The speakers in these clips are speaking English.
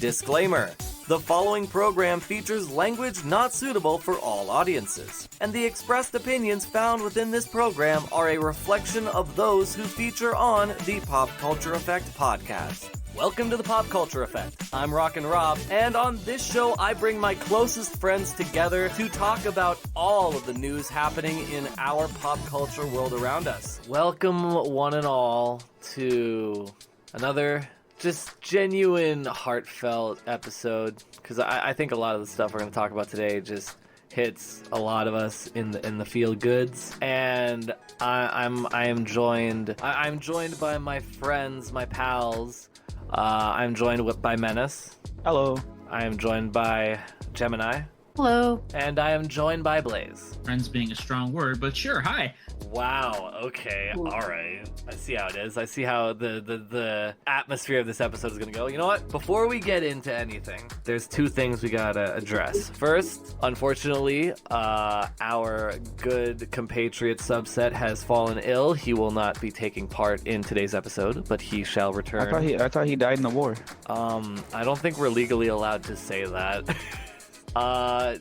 Disclaimer: the following program features language not suitable for all audiences, and the expressed opinions found within this program are a reflection of those who feature on the PopCulture Effect podcast. Welcome to the PopCulture Effect. I'm Rockin Rob, and on this show I bring my closest friends together to talk about all of the news happening in our pop culture world around us. Welcome one and all to another just genuine, heartfelt episode, because I think a lot of the stuff we're going to talk about today just hits a lot of us in the feel goods, and I'm joined by my friends, my pals. I'm joined by Menace. Hello. I am joined by Gemini. Hello. And I am joined by Blaze. Friends being a strong word, but sure, hi. Wow, okay, alright. I see how it is. I see how the atmosphere of this episode is gonna go. You know what? Before we get into anything, there's two things we gotta address. First, unfortunately, our good compatriot Subset has fallen ill. He will not be taking part in today's episode, but he shall return. I thought he died in the war. I don't think we're legally allowed to say that.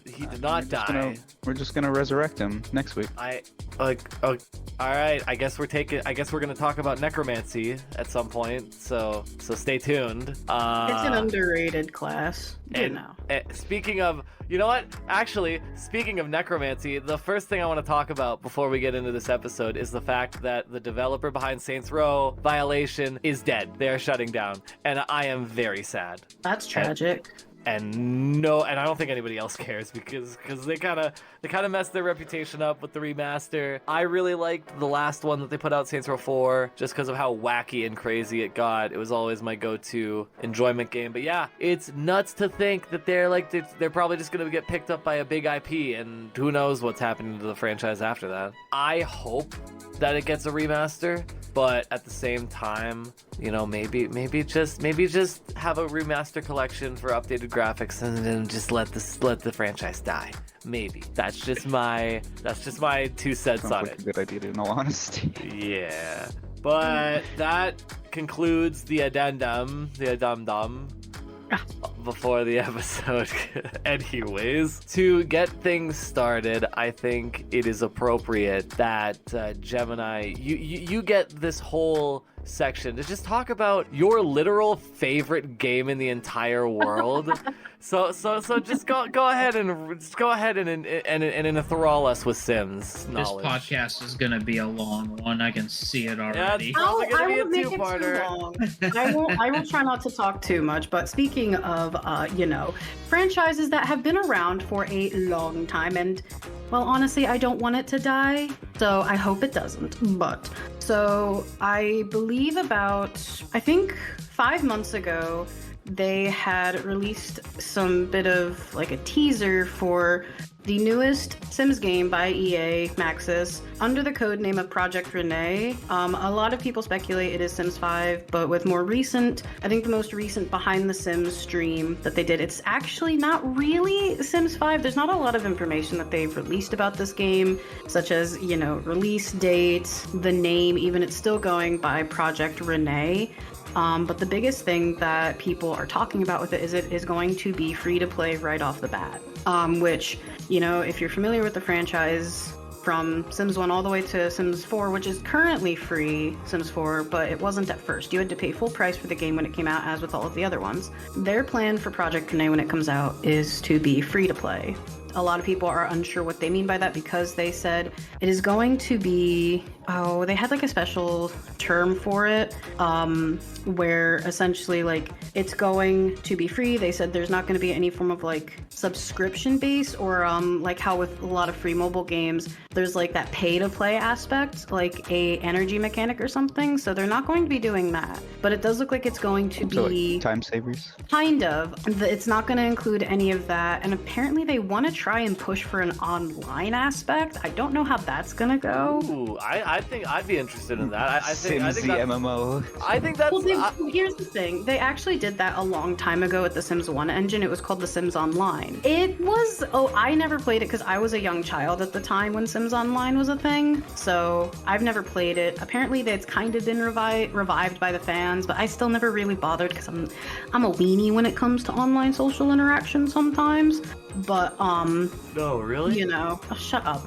He did not die. We're just gonna resurrect him next week. Alright, I guess we're gonna talk about necromancy at some point, so stay tuned. It's an underrated class, Speaking of, you know what? Actually, speaking of necromancy, the first thing I want to talk about before we get into this episode is the fact that the developer behind Saints Row, Volition, is dead. They are shutting down, and I am very sad. That's tragic. And I don't think anybody else cares because they kind of messed their reputation up with the remaster. I really liked the last one that they put out, Saints Row 4, just because of how wacky and crazy it got. It was always my go-to enjoyment game. But yeah, it's nuts to think that they're probably just gonna get picked up by a big IP, and who knows what's happening to the franchise after that. I hope that it gets a remaster, but at the same time, you know, maybe just have a remaster collection for updated graphics and then just let the franchise die. Maybe that's just my 2 cents Sounds on like it. a good idea, in all honesty. Yeah, but that concludes the addendum before the episode. Anyways, to get things started, I think it is appropriate that Gemini, you get this whole section to just talk about your literal favorite game in the entire world. So just go ahead and enthrall us with Sims knowledge. This podcast is gonna be a long one. I can see it already. Yeah, probably gonna be a make it too two-parter. long. I will try not to talk too much. But speaking of, franchises that have been around for a long time, and well, honestly, I don't want it to die, so I hope it doesn't. But so I believe I think 5 months ago, they had released some bit of like a teaser for the newest Sims game by EA Maxis under the code name of Project Rene. A lot of people speculate it is Sims 5, but with I think the most recent Behind the Sims stream that they did, it's actually not really Sims 5. There's not a lot of information that they've released about this game, such as, release date, the name, even it's still going by Project Rene. But the biggest thing that people are talking about with it is going to be free to play right off the bat. Which, if you're familiar with the franchise from Sims 1 all the way to Sims 4, which is currently free, Sims 4, but it wasn't at first. You had to pay full price for the game when it came out, as with all of the other ones. Their plan for Project Rene when it comes out is to be free to play. A lot of people are unsure what they mean by that because they said it is going to be, they had like a special term for it, where essentially like it's going to be free. They said there's not going to be any form of like subscription base or like how with a lot of free mobile games, there's like that pay to play aspect, like a energy mechanic or something. So they're not going to be doing that, but it does look like it's going to be like time savers. Kind of. It's not going to include any of that. And apparently they want to try and push for an online aspect. I don't know how that's going to go. Ooh, I I think I'd be interested in that. I think Sims the that, MMO. I think that's. Here's the thing. They actually did that a long time ago with the Sims 1 engine. It was called The Sims Online. It was, I never played it because I was a young child at the time when Sims Online was a thing. So I've never played it. Apparently that's kind of been revived by the fans, but I still never really bothered because I'm a weenie when it comes to online social interaction sometimes. But, No, really? you know, shut up.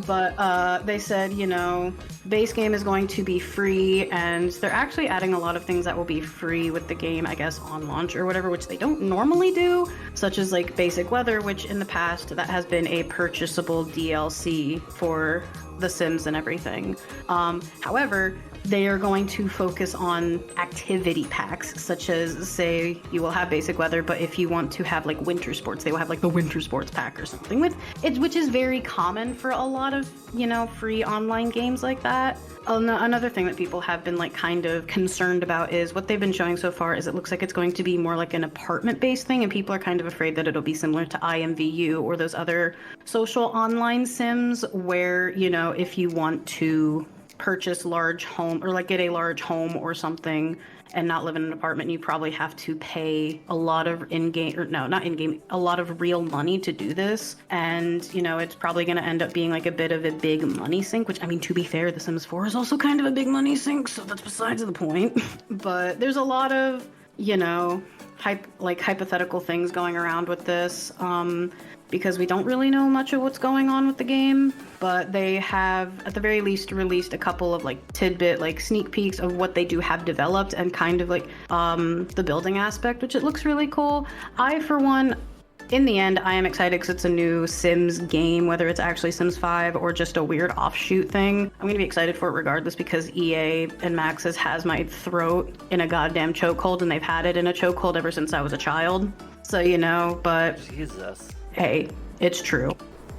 But they said, you know, base game is going to be free, and they're actually adding a lot of things that will be free with the game, I guess, on launch or whatever, which they don't normally do, such as like basic weather, which in the past that has been a purchasable DLC for The Sims and everything. However, they are going to focus on activity packs, such as, say, you will have basic weather, but if you want to have like winter sports, they will have like the winter sports pack or something with it, which is very common for a lot of, you know, free online games like that. Another thing that people have been like kind of concerned about is what they've been showing so far is it looks like it's going to be more like an apartment-based thing, and people are kind of afraid that it'll be similar to IMVU or those other social online sims where, you know, if you want to purchase large home or like get a large home or something and not live in an apartment, you probably have to pay a lot of a lot of real money to do this. And, you know, it's probably going to end up being like a bit of a big money sink, which, I mean, to be fair, The Sims 4 is also kind of a big money sink, so that's besides the point. But there's a lot of, you know, hypothetical things going around with this. Because we don't really know much of what's going on with the game, but they have at the very least released a couple of like tidbit, like sneak peeks of what they do have developed and kind of like the building aspect, which it looks really cool. I, for one, in the end, I am excited because it's a new Sims game, whether it's actually Sims 5 or just a weird offshoot thing. I'm going to be excited for it regardless because EA and Maxis has my throat in a goddamn chokehold, and they've had it in a chokehold ever since I was a child. So, you know, but Jesus. Hey, it's true.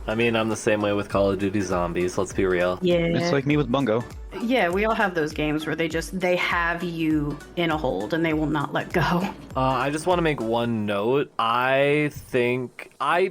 I mean, I'm the same way with Call of Duty Zombies, let's be real. Yeah. It's like me with Bungo. Yeah, we all have those games where they have you in a hold and they will not let go. I just want to make one note. I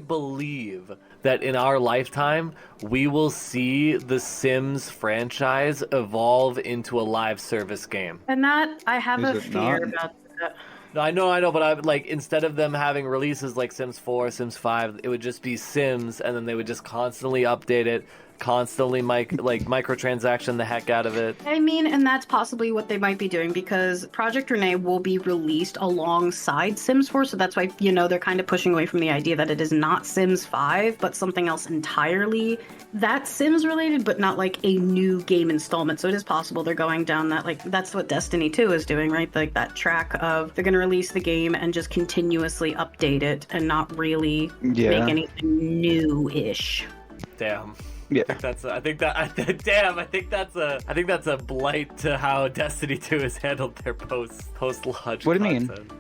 believe that in our lifetime, we will see the Sims franchise evolve into a live service game. And that, I have Is a it fear not? about that. No, I know, but I like instead of them having releases like Sims 4, Sims 5, it would just be Sims, and then they would just constantly update it, constantly microtransaction the heck out of it. I mean, and that's possibly what they might be doing because Project Rene will be released alongside Sims 4, so that's why, you know, they're kind of pushing away from the idea that it is not Sims 5, but something else entirely that's Sims related, but not like a new game installment. So it is possible they're going down that, like, that's what Destiny 2 is doing, right? Like that track of they're going to release the game and just continuously update it and not really make anything new-ish. Damn. Yeah. I think that's a blight to how Destiny 2 has handled their post-launch. What do you content. mean?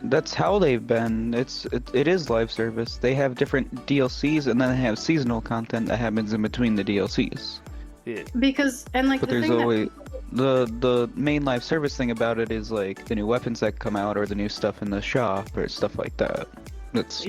That's how they've been. It is live service. They have different DLCs and then they have seasonal content that happens in between the DLCs. Yeah. Because But there's always the main live service thing about it is like the new weapons that come out or the new stuff in the shop or stuff like that. That's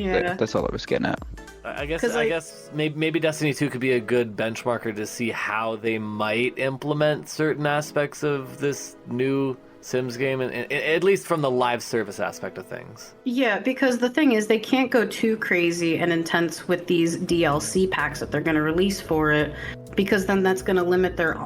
all I was getting at. I guess maybe Destiny 2 could be a good benchmarker to see how they might implement certain aspects of this new Sims game, and at least from the live service aspect of things. Yeah, because the thing is, they can't go too crazy and intense with these DLC packs that they're going to release for it, because then that's going to limit their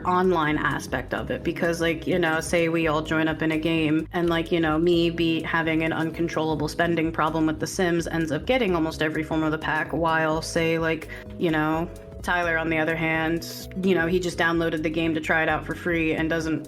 online aspect of it. Because, like, you know, say we all join up in a game and, like, you know, me be having an uncontrollable spending problem with The Sims ends up getting almost every form of the pack, while, say, like, you know, Tyler, on the other hand, you know, he just downloaded the game to try it out for free and doesn't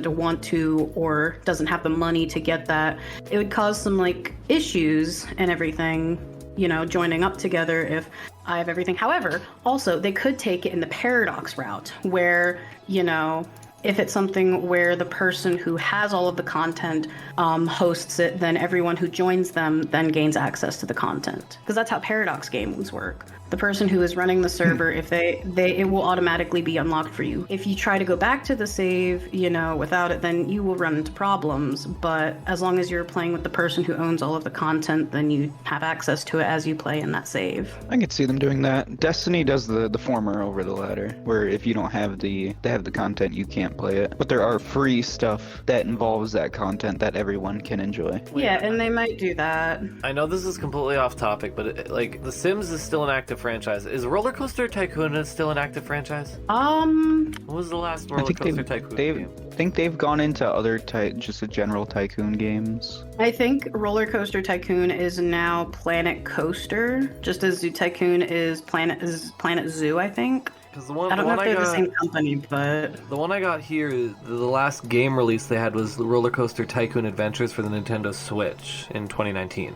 want to or doesn't have the money to get that. It would cause some, like, issues and everything, you know, joining up together if I have everything. However, also, they could take it in the paradox route where, you know, if it's something where the person who has all of the content hosts it, then everyone who joins them then gains access to the content. Because that's how paradox games work. the person who is running the server, if it will automatically be unlocked for you. If you try to go back to the save, without it, then you will run into problems. But as long as you're playing with the person who owns all of the content, then you have access to it as you play in that save. I could see them doing that. Destiny does the former over the latter, where if you don't have the content, you can't play it. But there are free stuff that involves that content that everyone can enjoy. Yeah, and they might do that. I know this is completely off topic, but The Sims is still an active franchise. Is Roller Coaster Tycoon still an active franchise? What was the last Roller Coaster Tycoon game? I think they've gone into other just general tycoon games. I think Roller Coaster Tycoon is now Planet Coaster, just as Zoo Tycoon is Planet Zoo, I think. I don't know if they're the same company, but... The one I got here, the last game release they had was the Roller Coaster Tycoon Adventures for the Nintendo Switch in 2019.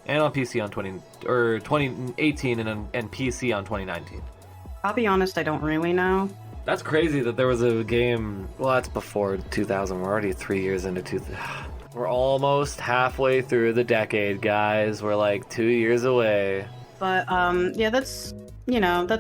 And on PC on 2018 and PC on 2019. I'll be honest, I don't really know. That's crazy that there was a game... Well, that's before 2000. We're already 3 years into 2000. We're almost halfway through the decade, guys. We're like 2 years away. But, yeah, that's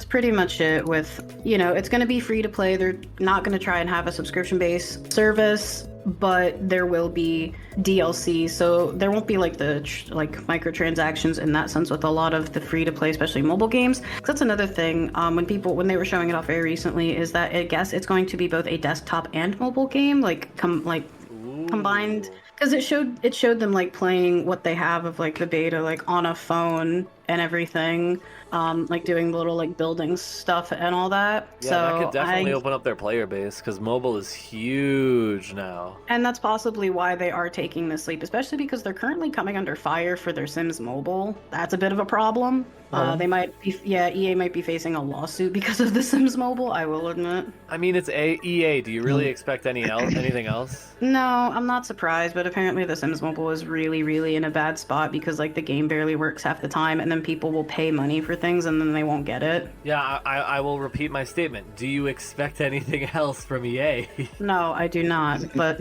pretty much it with, it's going to be free to play. They're not going to try and have a subscription-based service, but there will be DLC. So there won't be microtransactions in that sense with a lot of the free to play, especially mobile games. That's another thing. When they were showing it off very recently, is that I guess it's going to be both a desktop and mobile game, combined. Because it showed them playing what they have of the beta on a phone and everything, doing the little building stuff and all that. Yeah, so that could definitely open up their player base because mobile is huge now. And that's possibly why they are taking this leap, especially because they're currently coming under fire for their Sims Mobile. That's a bit of a problem. EA might be facing a lawsuit because of the Sims Mobile, I will admit. I mean, it's EA. Do you really expect anything else? No, I'm not surprised, but apparently the Sims Mobile is really, really in a bad spot because the game barely works half the time, and then people will pay money for things and then they won't get it. Yeah, I will repeat my statement. Do you expect anything else from EA? No, I do not, but...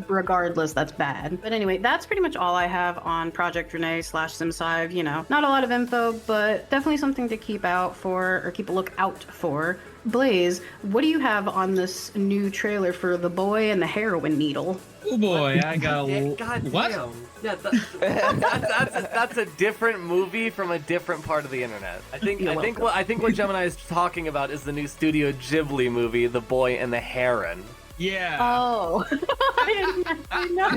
regardless, that's bad. But anyway, that's pretty much all I have on Project Rene / Sims5. Not a lot of info, but definitely something to keep a lookout for. Blaze, what do you have on this new trailer for The Boy and the Heroin Needle? Oh boy, I got God what? Damn. Yeah, that's a different movie from a different part of the internet. I think what Gemini is talking about is the new Studio Ghibli movie, The Boy and the Heron. Yeah. Oh. I know.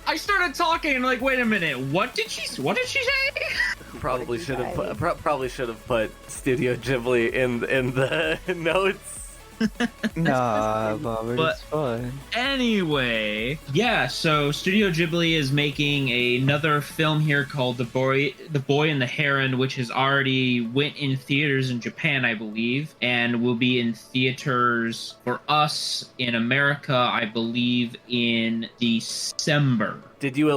I started talking and wait a minute, what did she say? Probably should have put Studio Ghibli in the notes. Nah, Bob, it's fine. Anyway, yeah, so Studio Ghibli is making another film here called The Boy and the Heron, which has already went in theaters in Japan, I believe, and will be in theaters for us in America, I believe, in December. Did you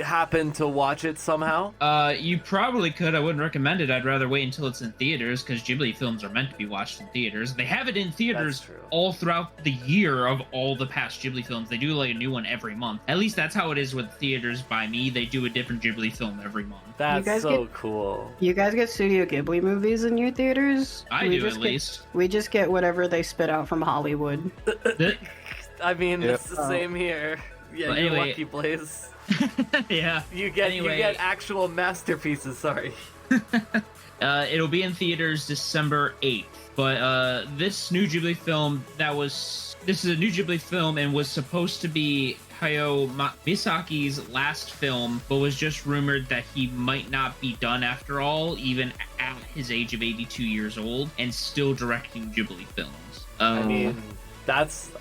happen to watch it somehow? You probably could. I wouldn't recommend it. I'd rather wait until it's in theaters, because Ghibli films are meant to be watched in theaters. They have it in theaters all throughout the year of all the past Ghibli films. They do a new one every month. At least that's how it is with theaters by me. They do a different Ghibli film every month. That's so cool. You guys get Studio Ghibli movies in your theaters? I do, at least. We just get whatever they spit out from Hollywood. I mean, it's the same here. Yeah, well, you're anyway. lucky, Blaze. Yeah. You get actual masterpieces, sorry. It'll be in theaters December 8th. But this new Ghibli film this is a new Ghibli film and was supposed to be Hayao Miyazaki's last film, but was just rumored that he might not be done after all, even at his age of 82 years old, and still directing Ghibli films. That's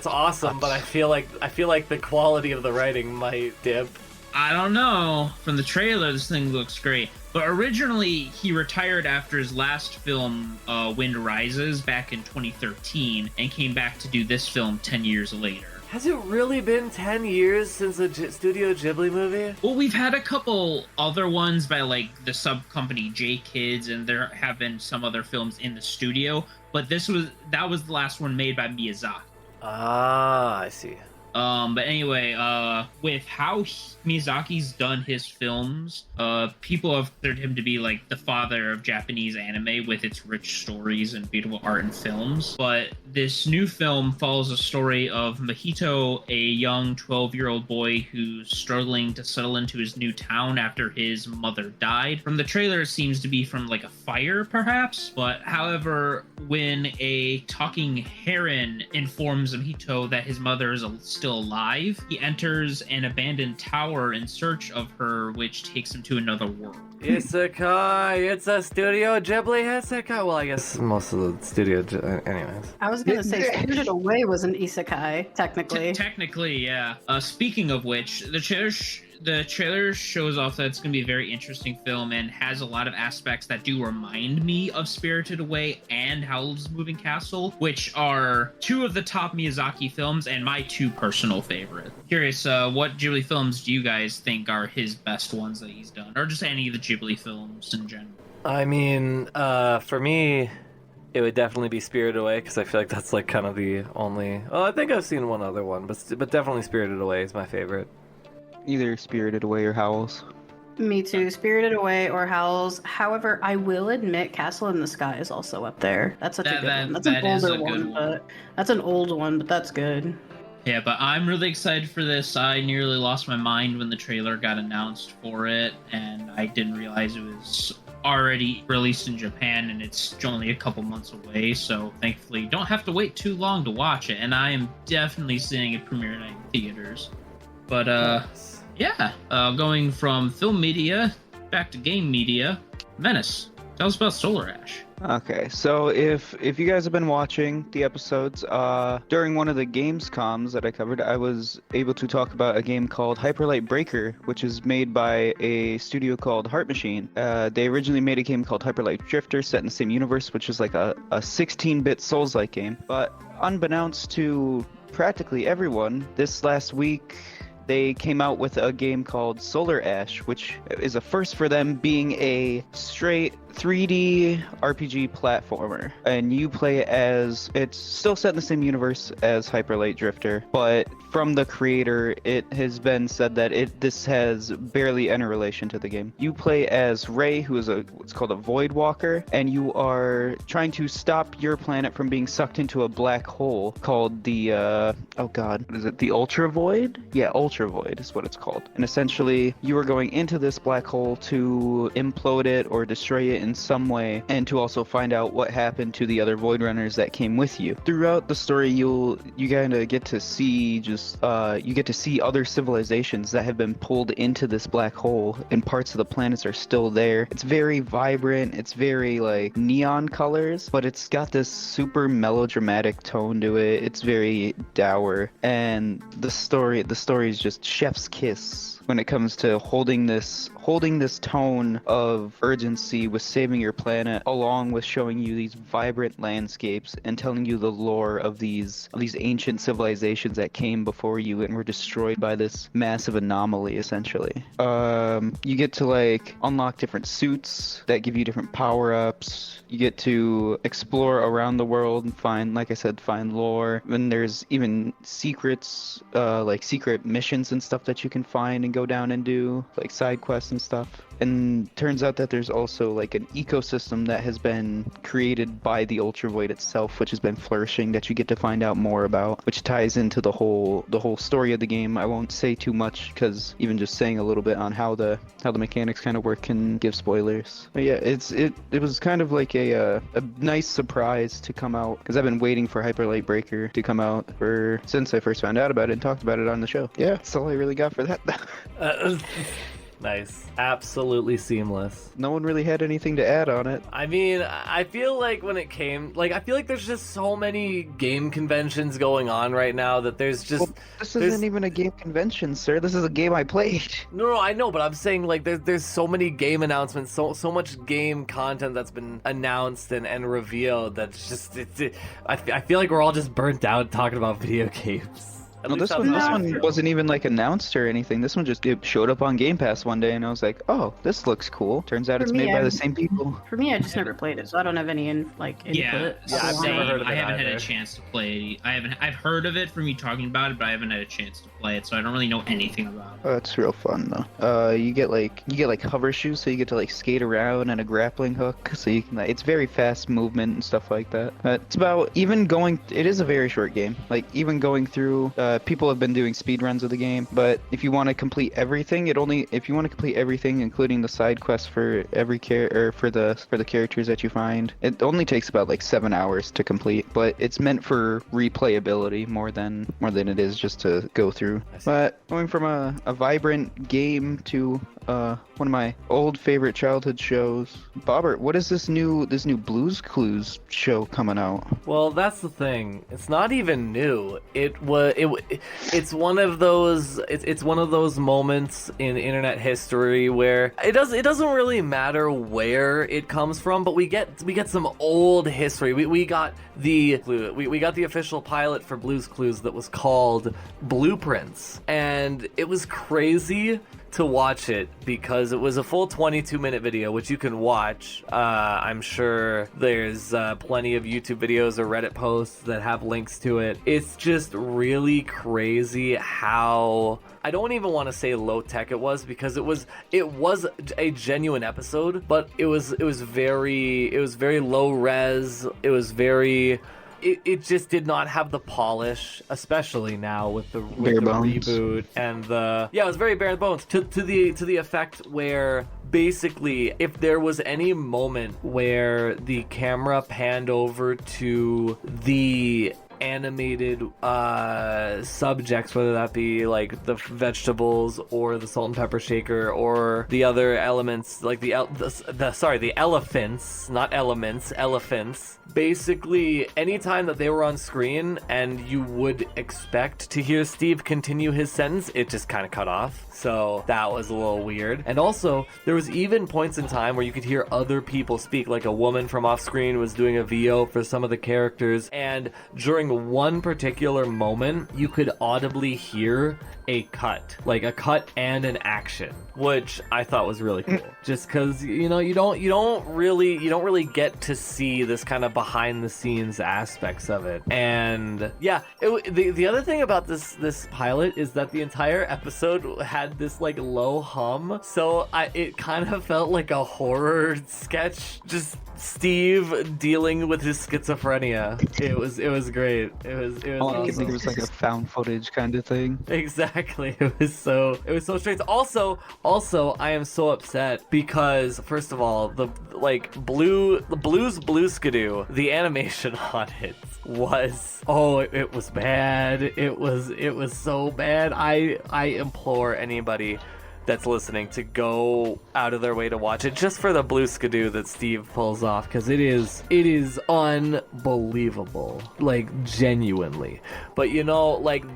awesome, but I feel like the quality of the writing might dip. I don't know. From the trailer, this thing looks great. But originally, he retired after his last film, Wind Rises, back in 2013, and came back to do this film 10 years later. Has it really been 10 years since a Studio Ghibli movie? Well, we've had a couple other ones by, the sub-company J-Kids, and there have been some other films in the studio, but that was the last one made by Miyazaki. Ah, I see. But anyway, with how Miyazaki's done his films, people have considered him to be like the father of Japanese anime with its rich stories and beautiful art and films. But this new film follows a story of Mahito, a young 12-year-old boy who's struggling to settle into his new town after his mother died. From the trailer, it seems to be from like a fire, perhaps. But however, when a talking heron informs Mahito that his mother is still alive, he enters an abandoned tower in search of her, which takes him to another world. Isekai! It's a Studio Ghibli isekai! Well, I guess most of the studio... anyways. I was going to say Spirited Away was an isekai, technically. Technically, yeah. Speaking of which, the trailer shows off that it's going to be a very interesting film and has a lot of aspects that do remind me of Spirited Away and Howl's Moving Castle, which are two of the top Miyazaki films and my two personal favorites. Curious, what Ghibli films do you guys think are his best ones that he's done? Or just any of the Ghibli films in general? I mean, for me, it would definitely be Spirited Away, because I feel like that's like kind of the only... Oh, I think I've seen one other one, but definitely Spirited Away is my favorite. Either Spirited Away or Howl's. Me too, Spirited Away or Howl's. However, I will admit Castle in the Sky is also up there. That's such a good one. That's an older one, but that's an old one, but that's good. Yeah, but I'm really excited for this. I nearly lost my mind when the trailer got announced for it, and I didn't realize it was already released in Japan, and it's only a couple months away, so thankfully you don't have to wait too long to watch it, and I am definitely seeing it premiere night in theaters. But, yeah, going from film media back to game media, Menace, tell us about Solar Ash. Okay, so if you guys have been watching the episodes, during one of the Gamescoms that I covered, I was able to talk about a game called Hyperlight Breaker, which is made by a studio called Heart Machine. They originally made a game called Hyperlight Drifter set in the same universe, which is like a 16-bit Souls-like game. But unbeknownst to practically everyone, this last week they came out with a game called Solar Ash, which is a first for them, being a straight 3D RPG platformer. And you play as, it's still set in the same universe as Hyperlight Drifter, but from the creator, it has been said that this has barely any relation to the game. You play as Ray, who is what's called a Void Walker, and you are trying to stop your planet from being sucked into a black hole called the, oh god, what is it, the Ultra Void? Yeah, Ultra Void is what it's called. And essentially, you are going into this black hole to implode it or destroy it in some way, and to also find out what happened to the other Void Runners that came with you. Throughout the story, you kind of get to see you get to see other civilizations that have been pulled into this black hole, and parts of the planets are still there. It's very vibrant, it's very like neon colors, but it's got this super melodramatic tone to it. It's very dour, and the story is just chef's kiss when it comes to holding this tone of urgency with saving your planet, along with showing you these vibrant landscapes and telling you the lore of these ancient civilizations that came before you and were destroyed by this massive anomaly, essentially. You get to like unlock different suits that give you different power-ups. You get to explore around the world and find lore. And there's even secrets, like secret missions and stuff that you can find and go down and do, like side quests and stuff. And turns out that there's also like an ecosystem that has been created by the Ultra Void itself, which has been flourishing, that you get to find out more about, which ties into the whole story of the game. I won't say too much, because even just saying a little bit on how the mechanics kind of work can give spoilers. But yeah, it was kind of like a nice surprise to come out, because I've been waiting for Hyperlight Breaker to come out since I first found out about it and talked about it on the show. Yeah, that's all I really got for that. Nice. Absolutely seamless. No one really had anything to add on it. I mean, I feel like when it came... Like, I feel like there's just so many game conventions going on right now that there's just... Well, this isn't even a game convention, sir. This is a game I played. No, I know, but I'm saying, like, there's so many game announcements, so much game content that's been announced and revealed that's just... I feel like we're all just burnt out talking about video games. At Well, least this that's one, how I this one feel. wasn't even like announced or anything. This one just it showed up on Game Pass one day, and I was like, "Oh, this looks cool." Turns out For it's me, made by I'm- the same people. For me, I just never played it, so I don't have any input. Yeah, Yeah, I've same. never heard of it I haven't had either. a chance to play it. I've heard of it from you talking about it, but I haven't had a chance to play it, so I don't really know anything about it. Oh, it's real fun though. You get like hover shoes, so you get to like skate around, and a grappling hook, so you can. It's very fast movement and stuff like that. It's about even going. It is a very short game. Like even going through. People have been doing speed runs of the game, but if you want to complete everything, if you want to complete everything, including the side quests for every for the characters that you find, it only takes about like 7 hours to complete. But it's meant for replayability more than it is just to go through. But going from a vibrant game to one of my old favorite childhood shows, Bobbert, what is this new Blue's Clues show coming out? Well, that's the thing. It's not even new. It's one of those. It's one of those moments in internet history where it doesn't really matter where it comes from, but we get some old history. We got the official pilot for Blue's Clues that was called Blueprints, and it was crazy to watch it because it was a full 22-minute video, which you can watch. I'm sure there's plenty of YouTube videos or Reddit posts that have links to it. It's just really crazy how, I don't even want to say low tech it was, because it was a genuine episode, but it was very low res. It just did not have the polish, especially now with the reboot and it was very bare bones to the effect where basically if there was any moment where the camera panned over to the animated subjects, whether that be like the vegetables or the salt and pepper shaker or the other elements, like the elephants, not elements, elephants. Basically, anytime that they were on screen and you would expect to hear Steve continue his sentence, it just kind of cut off. So that was a little weird. And also, there was even points in time where you could hear other people speak, like a woman from off screen was doing a VO for some of the characters, and during one particular moment, you could audibly hear a cut and an action, which I thought was really cool. Just because you don't really get to see this kind of behind the scenes aspects of it. And yeah, the other thing about this pilot is that the entire episode had this like low hum, so it kind of felt like a horror sketch, just Steve dealing with his schizophrenia. It was great. It was I think it was like a found footage kind of thing. Exactly. It was so strange. Also, I am so upset because first of all, the Blue's Skidoo, the animation on it was it was bad. It was so bad. I implore anybody that's listening to go out of their way to watch it just for the Blue Skidoo that Steve pulls off, because it is unbelievable, like genuinely. But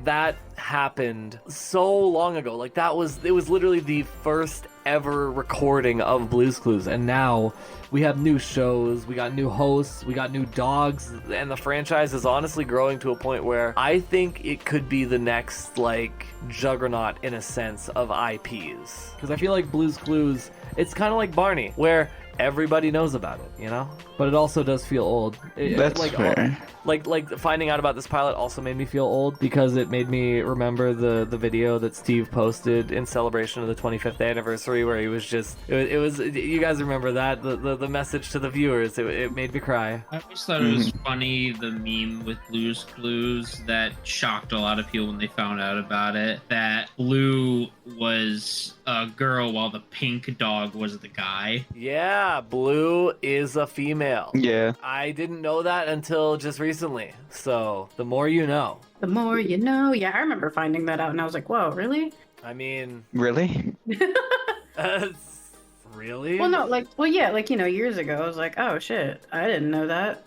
that happened so long ago. Like it was literally the first ever recording of Blue's Clues, and now we have new shows, we got new hosts, we got new dogs, and the franchise is honestly growing to a point where I think it could be the next like juggernaut in a sense of IPs, because I feel like Blue's Clues, it's kind of like Barney, where everybody knows about it, but it also does feel old. That's fair. Like finding out about this pilot also made me feel old, because it made me remember the video that Steve posted in celebration of the 25th anniversary, where he was just it was you guys remember that the message to the viewers, it made me cry. I always thought it was funny, the meme with Blue's Clues that shocked a lot of people when they found out about it, that Blue was a girl while the pink dog was the guy. Yeah, Blue is a female. Yeah. I didn't know that until just recently. So the more you know. The more you know. Yeah, I remember finding that out, and I was like, "Whoa, really?" I mean, Really? really? Well, no, years ago, I was like, "Oh shit, I didn't know that."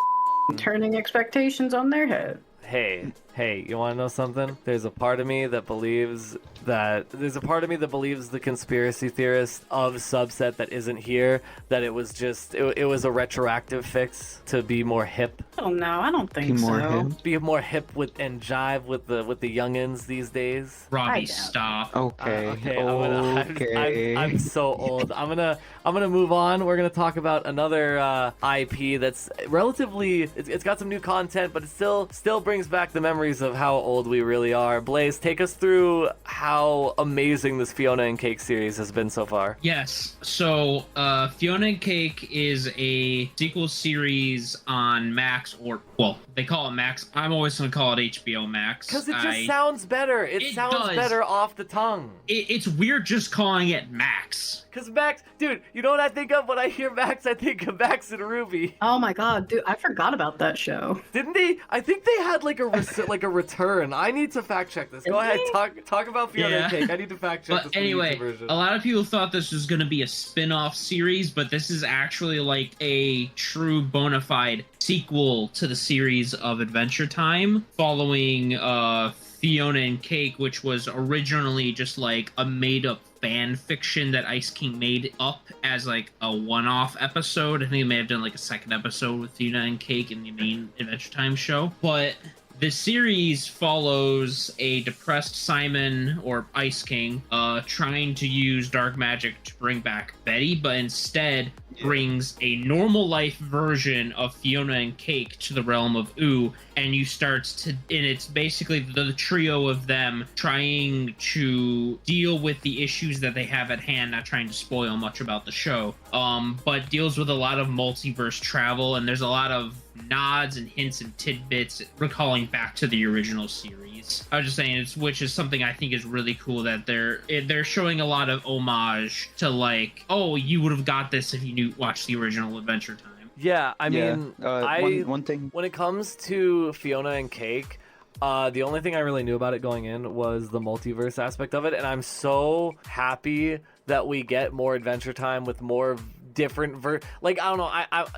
Turning expectations on their head. Hey, Hey, you want to know something? There's a part of me that believes the conspiracy theorist of Subset that isn't here, that it was just it was a retroactive fix to be more hip. Oh no, I don't think so. Be more hip with and jive with the youngins these days. Robbie, stop. Okay. I'm so old. I'm gonna move on. We're gonna talk about another IP that's relatively. It's got some new content, but it still brings back the memories of how old we really are. Blaze, take us through how amazing this Fiona and Cake series has been so far. Yes. So, Fiona and Cake is a sequel series on Max, or, well, they call it Max. I'm always going to call it HBO Max. Because it just sounds better. It sounds better off the tongue. It's weird just calling it Max. Because Max, dude, you know what I think of when I hear Max? I think of Max and Ruby. Oh my god, dude, I forgot about that show. Didn't they? I think they had like a return. I need to fact check this. Go ahead, talk about Fiona and Cake. I need to fact check this. But anyway, a lot of people thought this was going to be a spin-off series, but this is actually like a true bona fide sequel to the series of Adventure Time, following Fiona and Cake, which was originally just like a made-up fan fiction that Ice King made up as like a one-off episode. I think they may have done like a second episode with Fiona and Cake in the main Adventure Time show. But the series follows a depressed Simon, or Ice King, trying to use dark magic to bring back Betty, but instead brings a normal life version of Fiona and Cake to the realm of Ooh, and you start to, and it's basically the trio of them trying to deal with the issues that they have at hand, not trying to spoil much about the show, but deals with a lot of multiverse travel, and there's a lot of nods and hints and tidbits recalling back to the original series. I was just saying, which is something I think is really cool, that they're showing a lot of homage to, like, oh, you would have got this if you watched the original Adventure Time. Yeah, I mean, one thing when it comes to Fiona and Cake, the only thing I really knew about it going in was the multiverse aspect of it, and I'm so happy that we get more Adventure Time with more different like, I don't know, I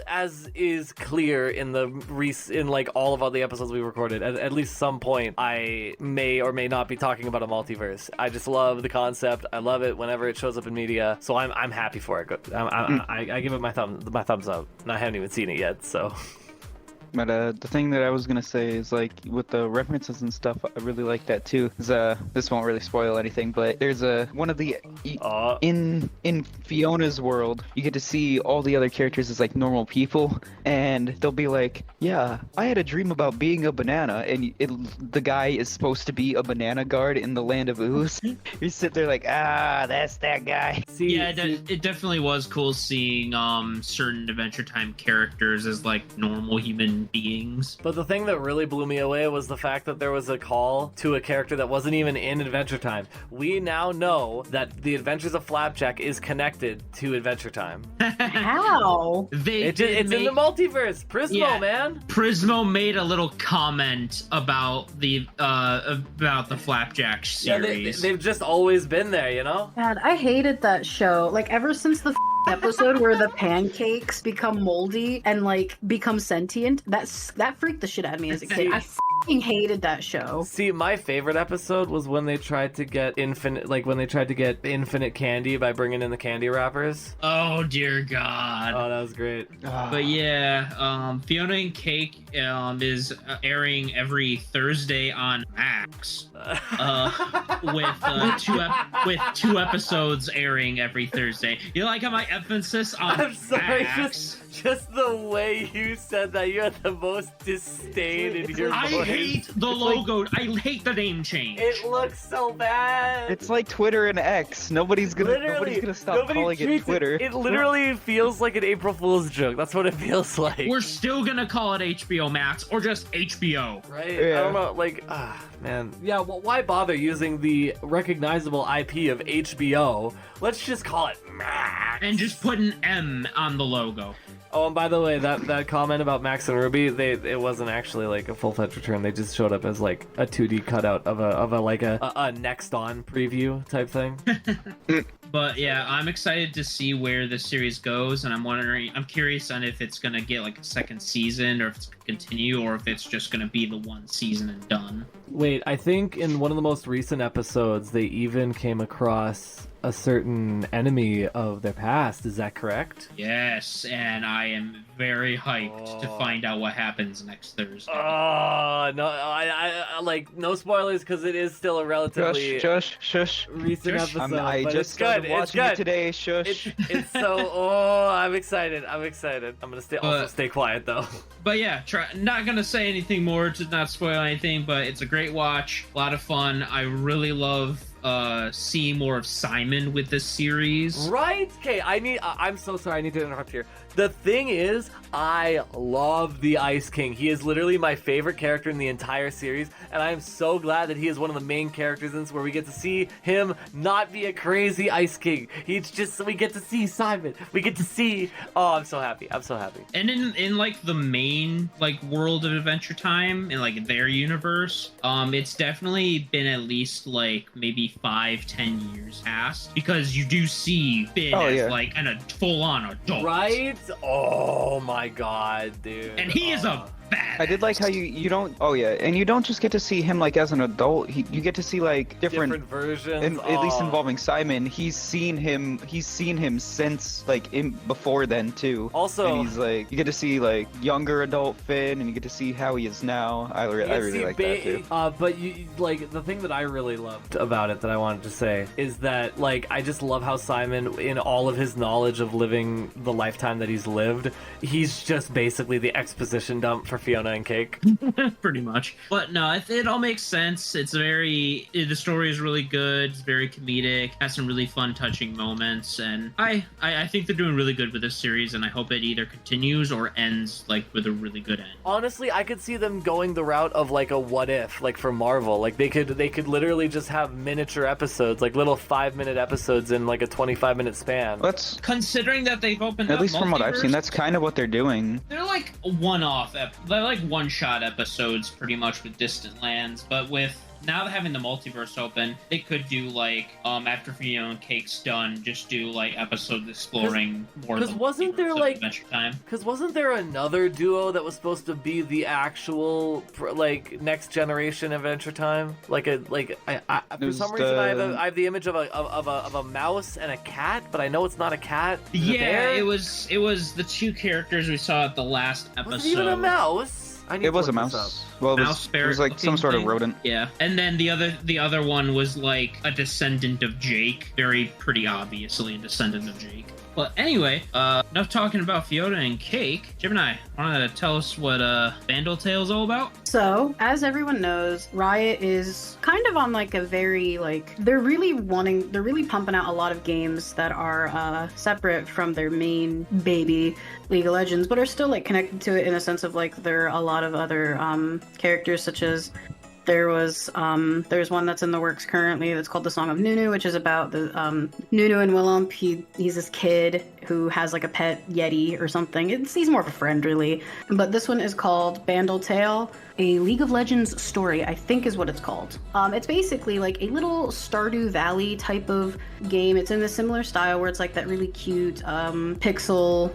as is clear in in like all of the episodes we recorded, at least some point I may or may not be talking about a multiverse. I just love the concept. I love it whenever it shows up in media, so I'm happy for it. I give it my thumbs up, and I haven't even seen it yet, so. But the thing that I was gonna say is, like, with the references and stuff, I really like that too. This won't really spoil anything, but there's one of the in Fiona's world, you get to see all the other characters as like normal people, and they'll be like, "Yeah, I had a dream about being a banana," and the guy is supposed to be a banana guard in the land of Ooze. You sit there like, that's that guy. It definitely was cool seeing certain Adventure Time characters as like normal human beings. But the thing that really blew me away was the fact that there was a call to a character that wasn't even in Adventure Time. We now know that the Adventures of Flapjack is connected to Adventure Time. How? It's in the multiverse. Prismo, man. Prismo made a little comment about the Flapjack series. They've just always been there, you know? God, I hated that show. Like, ever since the episode where the pancakes become moldy and like become sentient, that freaked the shit out of me as a kid. I fucking hated that show. See, my favorite episode was when they tried to get infinite candy by bringing in the candy wrappers. Oh dear God. Oh, that was great. But yeah, Fiona and Cake is airing every Thursday on Max, with two episodes airing every Thursday. You like how my emphasis on I'm sorry, Max? just the way you said that, you had the most disdain in your voice. I hate the logo. I hate the name change. It looks so bad. It's like Twitter and X. Nobody's gonna stop calling it Twitter. It literally feels like an April Fool's joke. That's what it feels like. We're still gonna call it HBO Max or just HBO. Right? Yeah. I don't know, like, man. Yeah, well, why bother using the recognizable IP of HBO? Let's just call it Max. And just put an M on the logo. Oh, and by the way, that comment about Max and Ruby, it wasn't actually like a full-fledged return. They just showed up as like a 2D cutout of a Next On preview type thing. But yeah, I'm excited to see where the series goes, and I'm curious on if it's gonna get like a second season, or if it's gonna continue, or if it's just gonna be the one season and done. Wait, I think in one of the most recent episodes, they even came across a certain enemy of their past. Is that correct? Yes, and I am very hyped to find out what happens next Thursday. Oh no! I like no spoilers because it is still a relatively Shush. recent episode. I but just it's started good. watching it's it good. today. Shush. It's so. Oh, I'm excited. I'm gonna stay quiet though. But yeah, not gonna say anything more to not spoil anything. But it's a great watch, a lot of fun. I really love seeing more of Simon with this series. Right? Okay, I'm so sorry, I need to interrupt here. The thing is, I love the Ice King. He is literally my favorite character in the entire series, and I am so glad that he is one of the main characters in this, where we get to see him not be a crazy Ice King. We get to see Simon. We get to see, I'm so happy. And in like the main like world of Adventure Time, in like their universe, it's definitely been at least like maybe 5-10 years past, because you do see Finn as like a full-on adult. Right? Oh my god, dude. And he is a badass. I did like how you don't. Oh yeah, and you don't just get to see him like as an adult. You get to see like different versions. At least involving Simon. He's seen him since like before then too. Also, and he's like, you get to see like younger adult Finn, and you get to see how he is now. I really like that too. But you like the thing that I really loved about it that I wanted to say is that like I just love how Simon, in all of his knowledge of living the lifetime that he's lived, he's just basically the exposition dump for Fiona and Cake. Pretty much. But no, it all makes sense. The story is really good. It's very comedic. Has some really fun, touching moments, and I think they're doing really good with this series, and I hope it either continues or ends like with a really good end. Honestly, I could see them going the route of like a what if, like for Marvel. Like they could literally just have miniature episodes, like little 5-minute episodes in like a 25-minute span. That's considering that they've opened at up least from what I've seen, multiverse, that's kind of what they're doing. they're like they're like one-shot episodes pretty much with Distant Lands, but with now having the multiverse open, they could do like after Fiona and Cake's done, just do like episodes exploring more. Because wasn't there like Adventure Time? Because wasn't there another duo that was supposed to be the actual like next generation Adventure Time? For some reason I have the image of a mouse and a cat, but I know it's not a cat. It was the two characters we saw at the last episode. Was it even a mouse? It was a mouse. Well, it was like some sort of rodent. Yeah, and then the other one was like a descendant of Jake, pretty obviously a descendant of Jake. But anyway, enough talking about Fiona and Cake. Gemini, want to tell us what Bandle Tale is all about? So, as everyone knows, Riot is kind of on like a very they're really pumping out a lot of games that are separate from their main baby League of Legends, but are still like connected to it in a sense of like there are a lot of other characters, such as there's one that's in the works currently that's called The Song of Nunu, which is about the Nunu and Willump. He's this kid who has like a pet yeti or something. He's more of a friend, really. But this one is called Bandle Tale, a League of Legends story, I think is what it's called. It's basically like a little Stardew Valley type of game. It's in a similar style where it's like that really cute pixel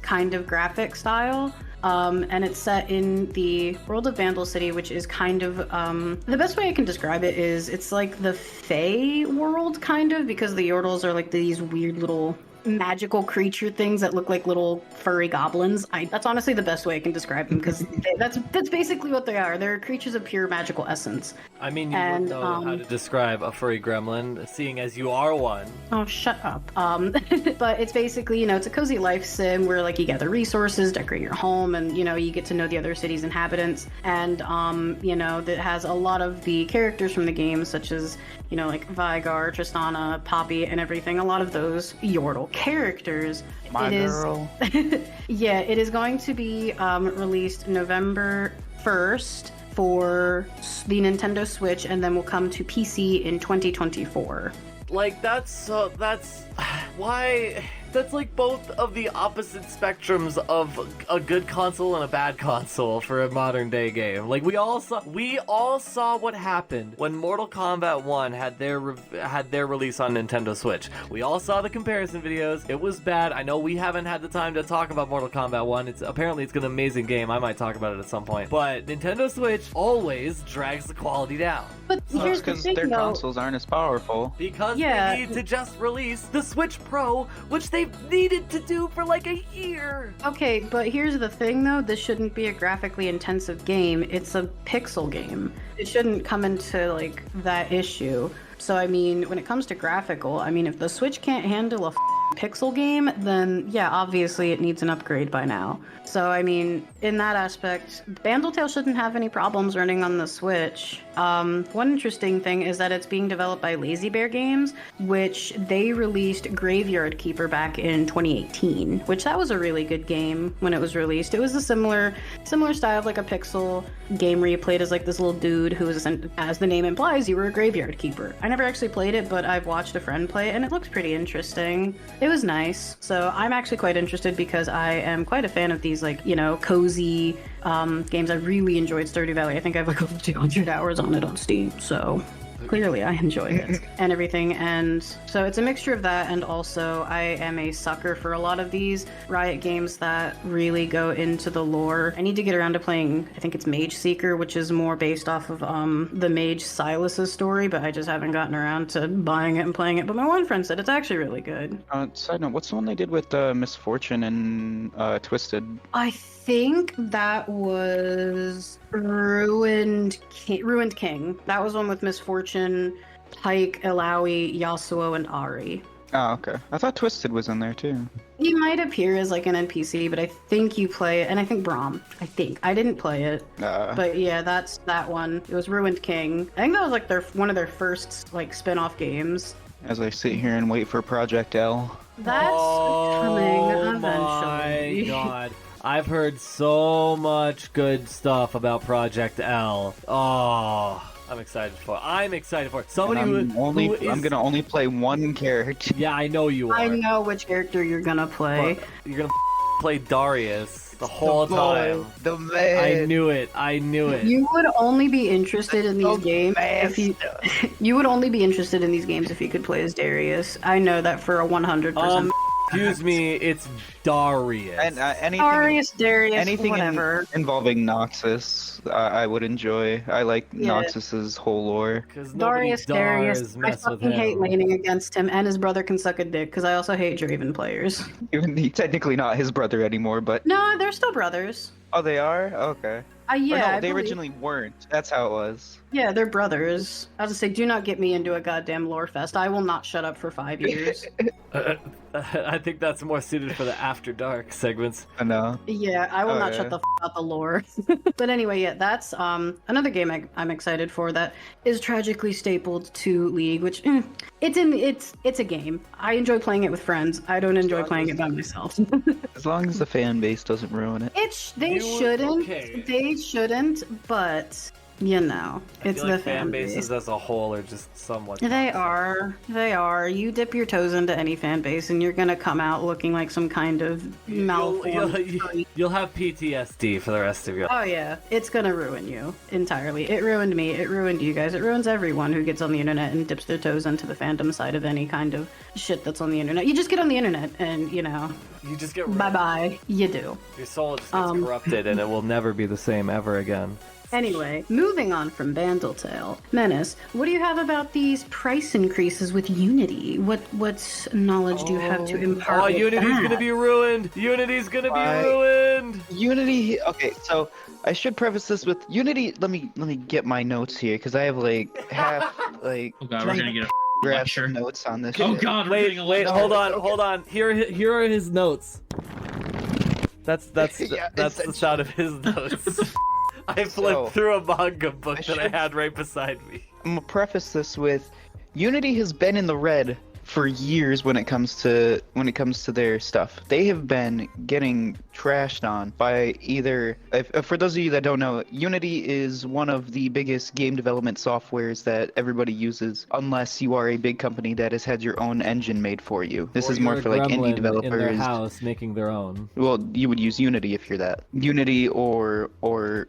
kind of graphic style. And it's set in the world of Bandle City, which is kind of, the best way I can describe it is it's like the Fae world, kind of, because the Yordles are like these weird little magical creature things that look like little furry goblins. That's honestly the best way I can describe them, because that's basically what they are. They're creatures of pure magical essence. I mean, you would know how to describe a furry gremlin, seeing as you are one. Oh, shut up. But it's basically, it's a cozy life sim where like you gather resources, decorate your home, and you get to know the other city's inhabitants. And that has a lot of the characters from the game, such as like Vigar, Tristana, Poppy, and everything. A lot of those Yordle characters. My girl. Yeah, it is going to be released November 1st for the Nintendo Switch, and then will come to PC in 2024. Like that's why That's like both of the opposite spectrums of a good console and a bad console for a modern day game. Like we all saw what happened when Mortal Kombat 1 had their release on Nintendo Switch. We all saw the comparison videos. It was bad. I know we haven't had the time to talk about Mortal Kombat 1. It's an amazing game. I might talk about it at some point. But Nintendo Switch always drags the quality down. But here's the because thing, their though. consoles aren't as powerful. Because Yeah. they need to just release the Switch Pro, which they've needed to do for like a year. Okay, but here's the thing though, this shouldn't be a graphically intensive game. It's a pixel game. It shouldn't come into like that issue. So I mean, when it comes to graphical, I mean, if the Switch can't handle a pixel game, then yeah, obviously it needs an upgrade by now. So I mean, in that aspect, Bandle Tale shouldn't have any problems running on the Switch. One interesting thing is that it's being developed by Lazy Bear Games, which they released Graveyard Keeper back in 2018, which that was a really good game when it was released. It was a similar style of like a pixel game where you played as like this little dude who was, as the name implies, you were a graveyard keeper. I never actually played it, but I've watched a friend play it and it looks pretty interesting. It was nice. So I'm actually quite interested because I am quite a fan of these like, you know, cozy games. I really enjoyed Stardew Valley. I think I have like over 200 hours on it on Steam. So clearly I enjoy it and everything. And so it's a mixture of that, and also I am a sucker for a lot of these Riot games that really go into the lore. I need to get around to playing, I think it's Mage Seeker, which is more based off of the mage Silas's story, but I just haven't gotten around to buying it and playing it. But my one friend said it's actually really good. Side note, what's the one they did with Misfortune and Twisted? I think that was Ruined King. That was one with Misfortune, Pike, Ilaoi, Yasuo, and Ari. Oh, okay. I thought Twisted was in there too. He might appear as like an NPC, but I think you play it, and I think Braum. I didn't play it, but yeah, that's that one. It was Ruined King. I think that was like one of their first like spin-off games. As I sit here and wait for Project L. That's coming eventually. Oh my god. I've heard so much good stuff about Project L. Oh, I'm excited for it. Somebody I'm gonna only play one character. Yeah, I know you are. I know which character you're gonna play. But you're gonna play Darius the whole time. The man. I knew it. You would only be interested in these games if you would only be interested in these games if you could play as Darius. I know that for a 100%. Excuse me, it's Darius. And Darius, anything whatever. involving Noxus, I would enjoy. I like Noxus's whole lore. Darius, I fucking hate laning against him, and his brother can suck a dick, because I also hate Draven players. Even he's technically not his brother anymore, but... No, they're still brothers. Oh, they are? Okay. Yeah, they originally weren't. That's how it was. Yeah, they're brothers. I was gonna say, do not get me into a goddamn lore fest. I will not shut up for 5 years. I think that's more suited for the After Dark segments. I know. Yeah, I will not shut the out the lore. But anyway, yeah, that's another game I'm excited for that is tragically stapled to League, which it's a game. I enjoy playing it with friends. I don't enjoy playing it by myself. As long as the fan base doesn't ruin it. They shouldn't, but you know, it's I feel like the fan bases base. as a whole are just somewhat They toxic. are. You dip your toes into any fan base and you're gonna come out looking like some kind of malformed freak. You'll have PTSD for the rest of your life. Oh yeah, it's gonna ruin you entirely. It ruined me, it ruined you guys, it ruins everyone who gets on the internet and dips their toes into the fandom side of any kind of shit that's on the internet. You just get on the internet and, you know, You just get bye-bye. You do. Your soul just gets corrupted and it will never be the same ever again. Anyway, moving on from Bandle Tale. Menace, what do you have about these price increases with Unity? What knowledge do you have to impart? Oh, with Unity's that? gonna be ruined! Unity's gonna be ruined! Unity. Okay, so I should preface this with Unity. Let me get my notes here because I have like half like. Oh god, we're gonna get a grab lecture. some notes on this. Oh shit. god, we're Wait, getting a lecture. hold on. Here are his notes. That's Yeah, the sound of his notes. I flipped through a manga book that I had right beside me. I'm gonna preface this with Unity has been in the red for years when it comes to their stuff. They have been getting trashed on by either. For those of you that don't know, Unity is one of the biggest game development softwares that everybody uses, unless you are a big company that has had your own engine made for you. This Or is more you're a for like indie gremlin developers. in their house making their own. Well, you would use Unity if you're that. Unity or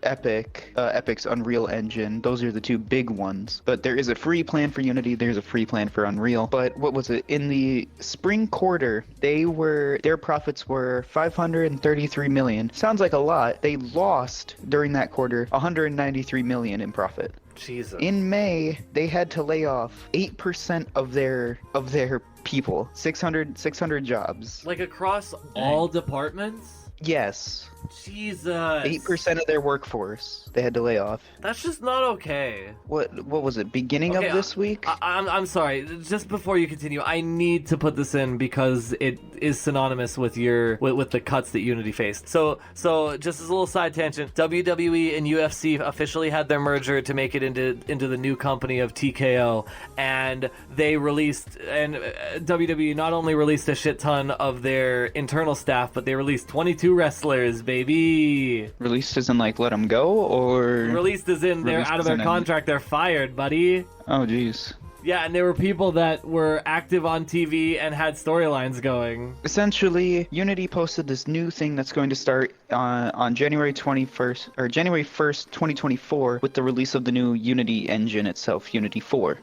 Epic, Epic's Unreal Engine. Those are the two big ones. But there is a free plan for Unity. There's a free plan for Unreal. But what was it? In the spring quarter, their profits were 533 million. Sounds like a lot. They lost during that quarter 193 million in profit. Jesus. In May, they had to lay off 8% of their people. 600 jobs. Like across all departments? Yes. Jesus. 8% of their workforce they had to lay off. That's just not okay. What was it? Beginning Okay, of this week? I'm sorry. Just before you continue, I need to put this in because it is synonymous with with the cuts that Unity faced. So just as a little side tangent, WWE and UFC officially had their merger to make it into the new company of TKO, and they released, and WWE not only released a shit ton of their internal staff, but they released 22 wrestlers, baby. Released as in like let them go, or Released as in they're Released out of as their in- contract, they're fired, buddy. Oh jeez. Yeah, and there were people that were active on TV and had storylines going. Essentially, Unity posted this new thing that's going to start on January 21st or January 1st, 2024, with the release of the new Unity engine itself, Unity 4.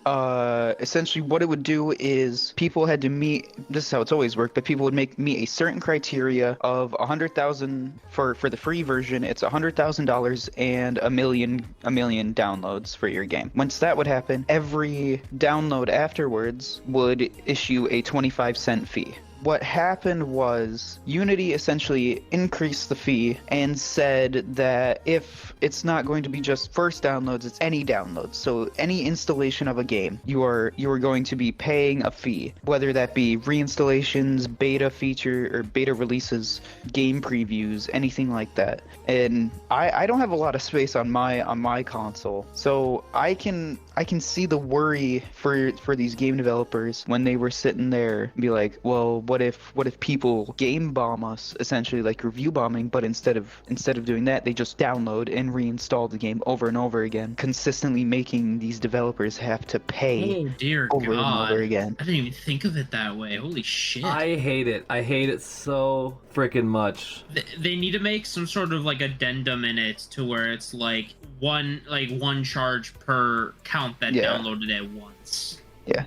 Essentially, what it would do is people had to meet. This is how it's always worked, but people would meet a certain criteria of 100,000 for the free version. It's $100,000 and a million downloads for your game. Once that would happen, every download afterwards would issue a 25-cent fee. What happened was Unity essentially increased the fee and said that if it's not going to be just first downloads, it's any downloads. So any installation of a game, you are going to be paying a fee, whether that be reinstallations, beta feature or beta releases, game previews, anything like that. And I don't have a lot of space on my console, so I can see the worry for these game developers when they were sitting there and be like, well, what if people game bomb us, essentially like review bombing, but instead of doing that, they just download and reinstall the game over and over again, consistently making these developers have to pay Oh dear over God. and over again. I didn't even think of it that way. Holy shit. I hate it. I hate it so freaking much. They need to make some sort of like addendum in it to where it's like one charge per count that Yeah. downloaded at once. Yeah,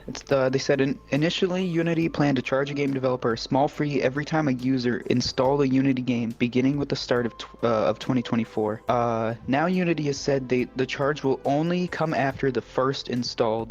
they said initially Unity planned to charge a game developer a small fee every time a user installed a Unity game, beginning with the start of 2024. Now Unity has said the charge will only come after the first install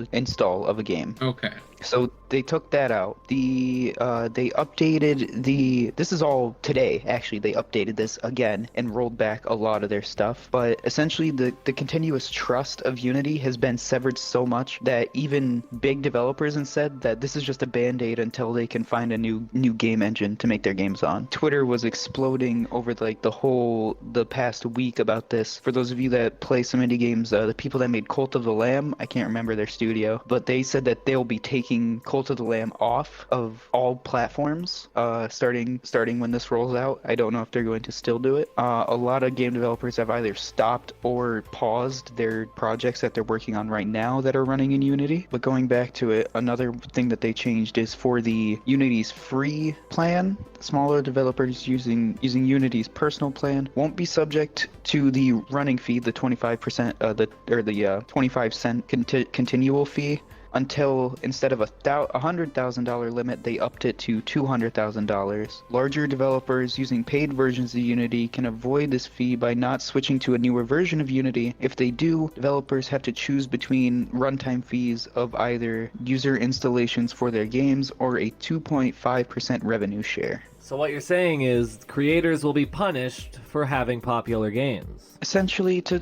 of a game. Okay. So they took that out. They updated this is all today, actually. They updated this again and rolled back a lot of their stuff. But essentially the continuous trust of Unity has been severed so much that even big developers have said that this is just a band-aid until they can find a new game engine to make their games on. Twitter was exploding over the past week about this. For those of you that play some indie games, the people that made Cult of the Lamb, I can't remember their studio, but they said that they'll be taking Cult of the Lamb off of all platforms starting when this rolls out. I don't know if they're going to still do it. A lot of game developers have either stopped or paused their projects that they're working on right now that are running in Unity. But going back to it, another thing that they changed is for the Unity's free plan, smaller developers using Unity's personal plan won't be subject to the running fee, the 25%, the 25-cent continual fee, until instead of a $100,000 limit, they upped it to $200,000. Larger developers using paid versions of Unity can avoid this fee by not switching to a newer version of Unity. If they do, developers have to choose between runtime fees of either user installations for their games or a 2.5% revenue share. So what you're saying is creators will be punished for having popular games. Essentially, to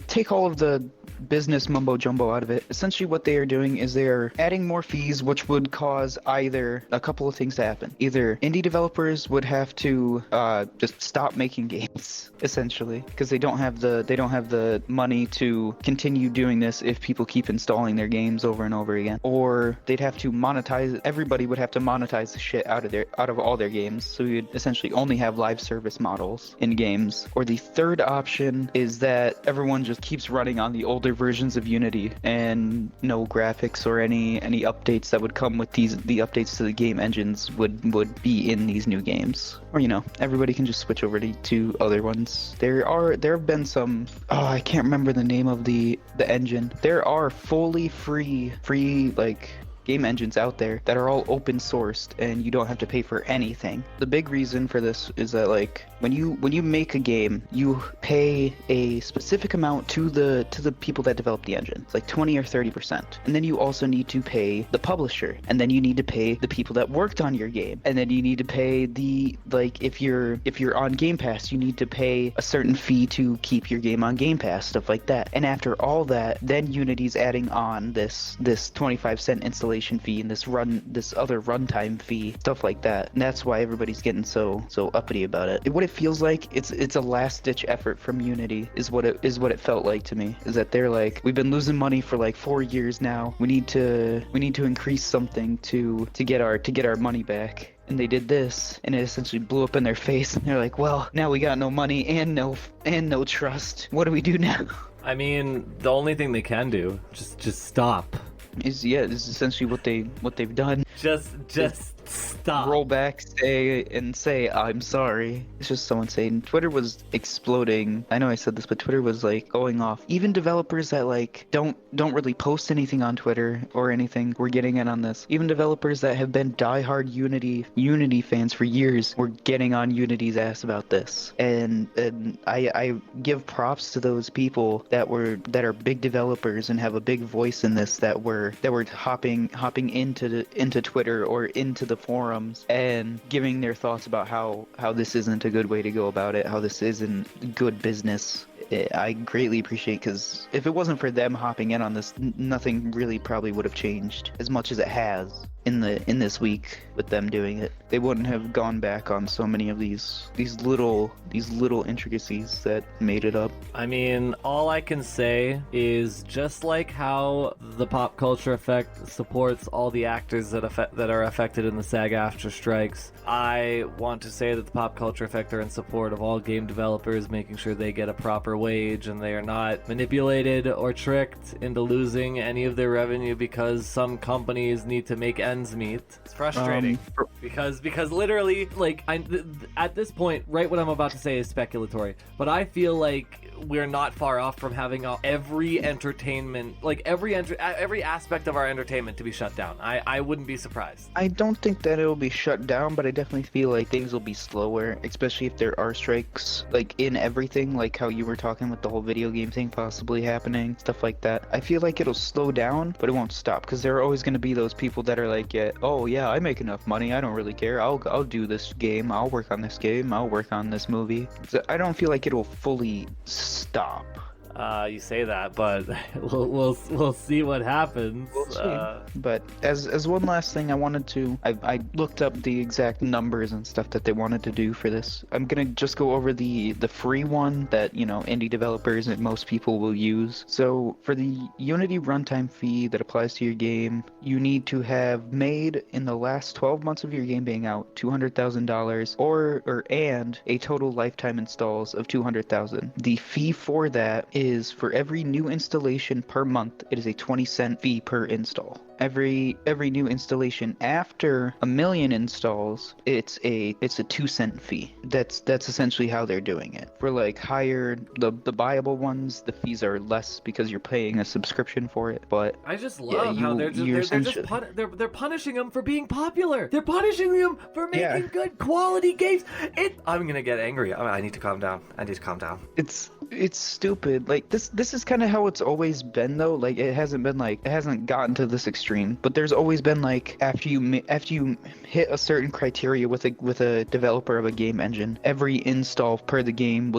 take all of the business mumbo jumbo out of it, essentially what they are doing is they are adding more fees, which would cause either a couple of things to happen. Either indie developers would have to just stop making games, essentially, because they don't have the money to continue doing this if people keep installing their games over and over again. Or they'd have to monetize. Everybody would have to monetize the shit out of all their games. So you'd essentially only have live service models in games. Or the third option is that everyone just keeps running on the older versions of Unity and no graphics or any updates that would come with the updates to the game engines would be in these new games. Or everybody can just switch over to other ones. There have been some, I can't remember the name of the engine. There are fully free like game engines out there that are all open sourced and you don't have to pay for anything. The big reason for this is that like when you make a game, you pay a specific amount to the people that develop the engine. It's like 20 or 30%. And then you also need to pay the publisher, and then you need to pay the people that worked on your game, and then you need to pay the if you're on Game Pass, you need to pay a certain fee to keep your game on Game Pass, stuff like that. And after all that, then Unity's adding on this 25-cent installation fee and this other runtime fee, stuff like that. And that's why everybody's getting so uppity about it. What it feels like, it's a last-ditch effort from Unity, is what it felt like to me. Is that they're like, we've been losing money for like 4 years now. We need to increase something to get our money back. And they did this, and it essentially blew up in their face. And they're like, well, now we got no money and no trust. What do we do now? I mean, the only thing they can do, just stop. This is essentially what they've done. Just stop. Roll back, say I'm sorry. It's just someone saying Twitter was exploding. I know I said this, but Twitter was like going off. Even developers that like don't really post anything on Twitter or anything were getting in on this. Even developers that have been diehard Unity fans for years were getting on Unity's ass about this. And I give props to those people that are big developers and have a big voice in this, that were hopping into Twitter or into the forums and giving their thoughts about how this isn't a good way to go about it, how this isn't good business. I greatly appreciate, because if it wasn't for them hopping in on this, nothing really probably would have changed as much as it has in this week with them doing it. They wouldn't have gone back on so many of these little intricacies that made it up. I mean, all I can say is, just like how the PopCulture Effect supports all the actors that are affected in the SAG-AFTRA strikes, I want to say that the PopCulture Effect are in support of all game developers, making sure they get a proper wage and they are not manipulated or tricked into losing any of their revenue because some companies need to make ends meet. It's frustrating because literally, like, at this point, right, what I'm about to say is speculatory, but I feel like we're not far off from having every entertainment, like every aspect of our entertainment to be shut down. I wouldn't be surprised. I don't think that it'll be shut down, but I definitely feel like things will be slower, especially if there are strikes, like in everything, like how you were talking with the whole video game thing possibly happening, stuff like that. I feel like it'll slow down, but it won't stop, because there are always going to be those people that are like, oh yeah, I make enough money, I don't really care, I'll do this game, I'll work on this game, I'll work on this movie. So I don't feel like it'll fully stop. You say that, but we'll see what happens. We'll see. But as one last thing, I looked up the exact numbers and stuff that they wanted to do for this. I'm gonna just go over the free one that indie developers and most people will use. So for the Unity runtime fee that applies to your game, you need to have made in the last 12 months of your game being out $200,000 and a total lifetime installs of 200,000. The fee for that is, for every new installation per month, it is a 20-cent fee per install. Every new installation after 1 million installs, it's a 2-cent fee. That's essentially how they're doing it. For like higher, the buyable ones, the fees are less because you're paying a subscriction for it. But I just love how they're punishing them for being popular. They're punishing them for making good quality games. I'm gonna get angry. I need to calm down. It's stupid. Like this is kind of how it's always been though. Like it hasn't gotten to this extreme, but there's always been like after you hit a certain criteria with a developer of a game engine, every install per the game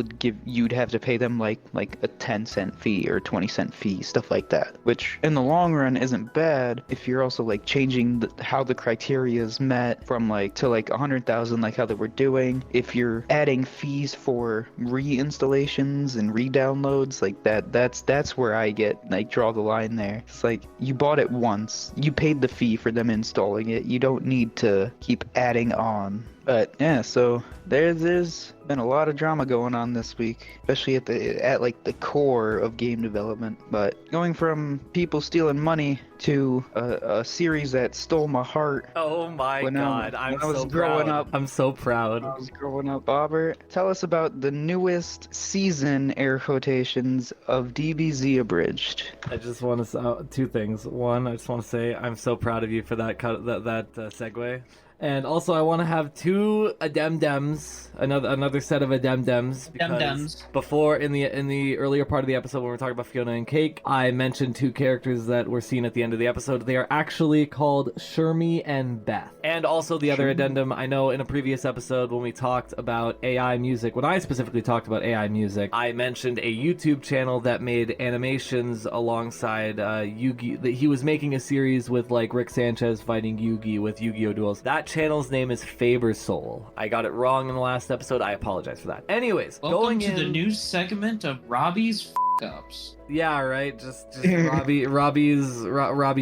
you'd have to pay them like a 10-cent fee or 20-cent fee, stuff like that, which in the long run isn't bad if you're also like changing how the criteria is met from like to like 100,000, like how they were doing. If you're adding fees for reinstallations and re-downloads, like that's where I draw the line there. It's like you bought it once, you paid the fee for them installing it, you don't need to keep adding on. But yeah, so there's been a lot of drama going on this week, especially at like the core of game development. But going from people stealing money to a series that stole my heart. Oh my God, I was growing up. I'm so proud. I was growing up. Robert, tell us about the newest season, air quotations, of DBZ Abridged. I just want to say two things. One, I just want to say I'm so proud of you for that segue. And also, I want to have two addendums, another set of addendums, because before in the earlier part of the episode when we were talking about Fiona and Cake, I mentioned two characters that were seen at the end of the episode. They are actually called Shermie and Beth. And also the other addendum, I know in a previous episode when we talked about AI music, when I specifically talked about AI music, I mentioned a YouTube channel that made animations alongside Yugi. That he was making a series with like Rick Sanchez fighting Yugi with Yu-Gi-Oh duels. That channel's name is Faber Soul. I got it wrong in the last episode. I apologize for that. Anyways, welcome to the news segment of Robbie's f***ups. Yeah, right. Just Robbie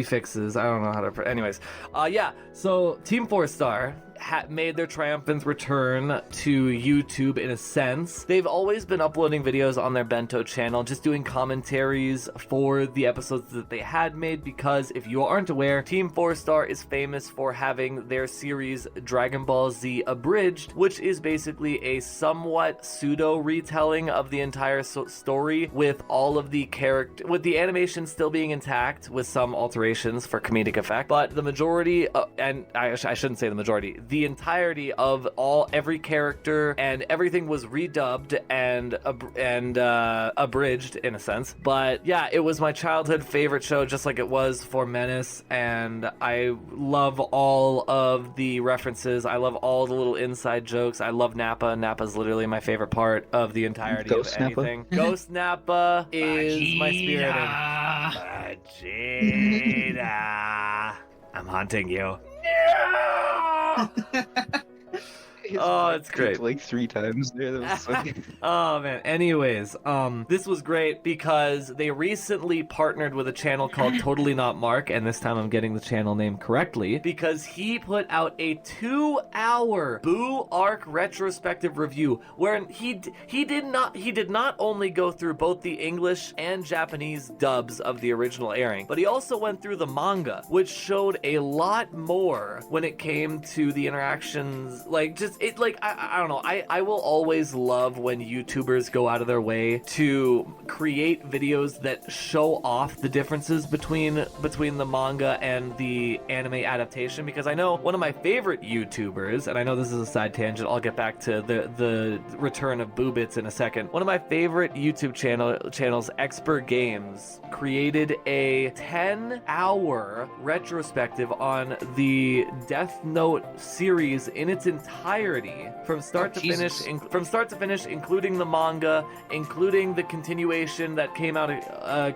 fixes. I don't know how to. Anyways, yeah. So TeamFourStar made their triumphant return to YouTube in a sense. They've always been uploading videos on their Bento channel, just doing commentaries for the episodes that they had made, because if you aren't aware, TeamFourStar is famous for having their series Dragon Ball Z Abridged, which is basically a somewhat pseudo retelling of the entire story with all of the with the animation still being intact with some alterations for comedic effect, but the majority and I shouldn't say the majority, the entirety of every character and everything was redubbed and abridged in a sense. But yeah, it was my childhood favorite show, just like it was for Menace, and I love all of the references. I love all the little inside jokes. I love Nappa. Nappa's literally my favorite part of the entirety of anything. Ghost Nappa is my spirit. Vegeta, I'm hunting you. No! Oh, it's great. Like 3 times there. That was so good. Oh man. Anyways, this was great because they recently partnered with a channel called Totally Not Mark, and this time I'm getting the channel name correctly because he put out a 2-hour Boo Arc retrospective review where he did not only go through both the English and Japanese dubs of the original airing, but he also went through the manga, which showed a lot more when it came to the interactions, like just it like I don't know. I will always love when YouTubers go out of their way to create videos that show off the differences between the manga and the anime adaptation, because I know one of my favorite YouTubers, and I know this is a side tangent, I'll get back to the return of BuuBits in a second. One of my favorite YouTube channels, Expert Games, created a 10-hour retrospective on the Death Note series in its entirety, from start to finish, including the manga, including the continuation that came out a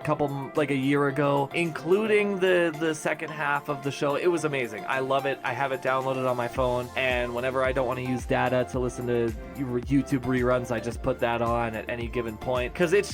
year ago, including the second half of the show. It was amazing. I love it. I have it downloaded on my phone, and whenever I don't want to use data to listen to YouTube reruns, I just put that on at any given point, because it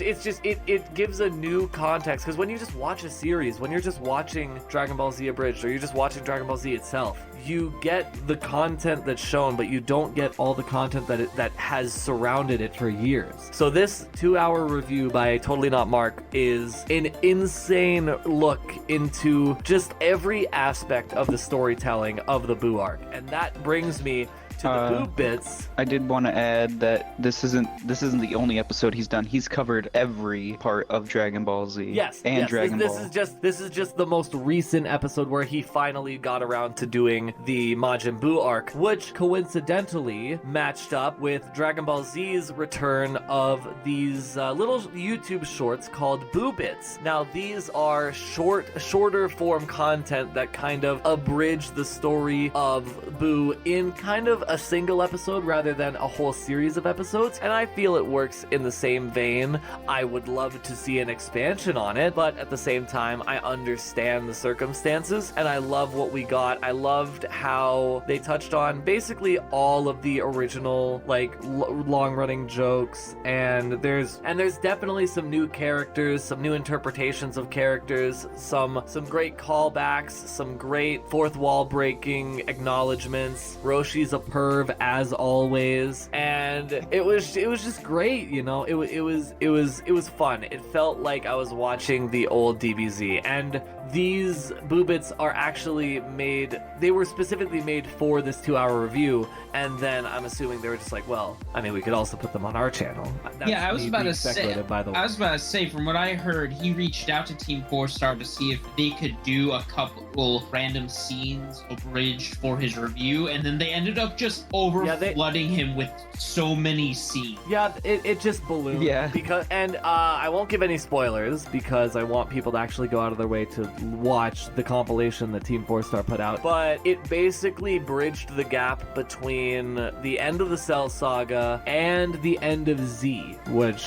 gives a new context. Because when you just watch a series, when you're just watching Dragon Ball Z Abridged, or you're just watching Dragon Ball Z itself, you get the content that's shown, but you don't get all the content that has surrounded it for years. So this 2-hour review by Totally Not Mark is an insane look into just every aspect of the storytelling of the Boo arc. And that brings me to the BuuBits. I did want to add that this isn't the only episode he's done. He's covered every part of Dragon Ball Z. Yes, Dragon this Ball. This is just the most recent episode where he finally got around to doing the Majin Buu arc, which coincidentally matched up with Dragon Ball Z's return of these little YouTube shorts called BuuBits. Now these are shorter form content that kind of abridge the story of Buu in kind of a single episode rather than a whole series of episodes, and I feel it works in the same vein. I would love to see an expansion on it, but at the same time, I understand the circumstances, and I love what we got. I loved how they touched on basically all of the original, like, long-running jokes, and there's definitely some new characters, some new interpretations of characters, some great callbacks, some great fourth wall breaking acknowledgments. Roshi's a perv as always, and it was just great, you know. It was fun. It felt like I was watching the old DBZ, and these BuuBits are actually made, they were specifically made for this 2-hour review, and then I'm assuming they were just like, well, I mean, we could also put them on our channel. I was about to say, from what I heard, he reached out to TeamFourStar to see if they could do a couple random scenes abridged for his review, and then they ended up just flooding him with so many scenes. Yeah, it just ballooned. Yeah. Because, and I won't give any spoilers because I want people to actually go out of their way to watch the compilation that TeamFourStar put out. But it basically bridged the gap between the end of the Cell Saga and the end of Z, which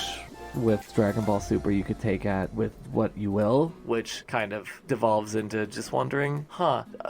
with Dragon Ball Super you could take at with what you will, which kind of devolves into just wondering,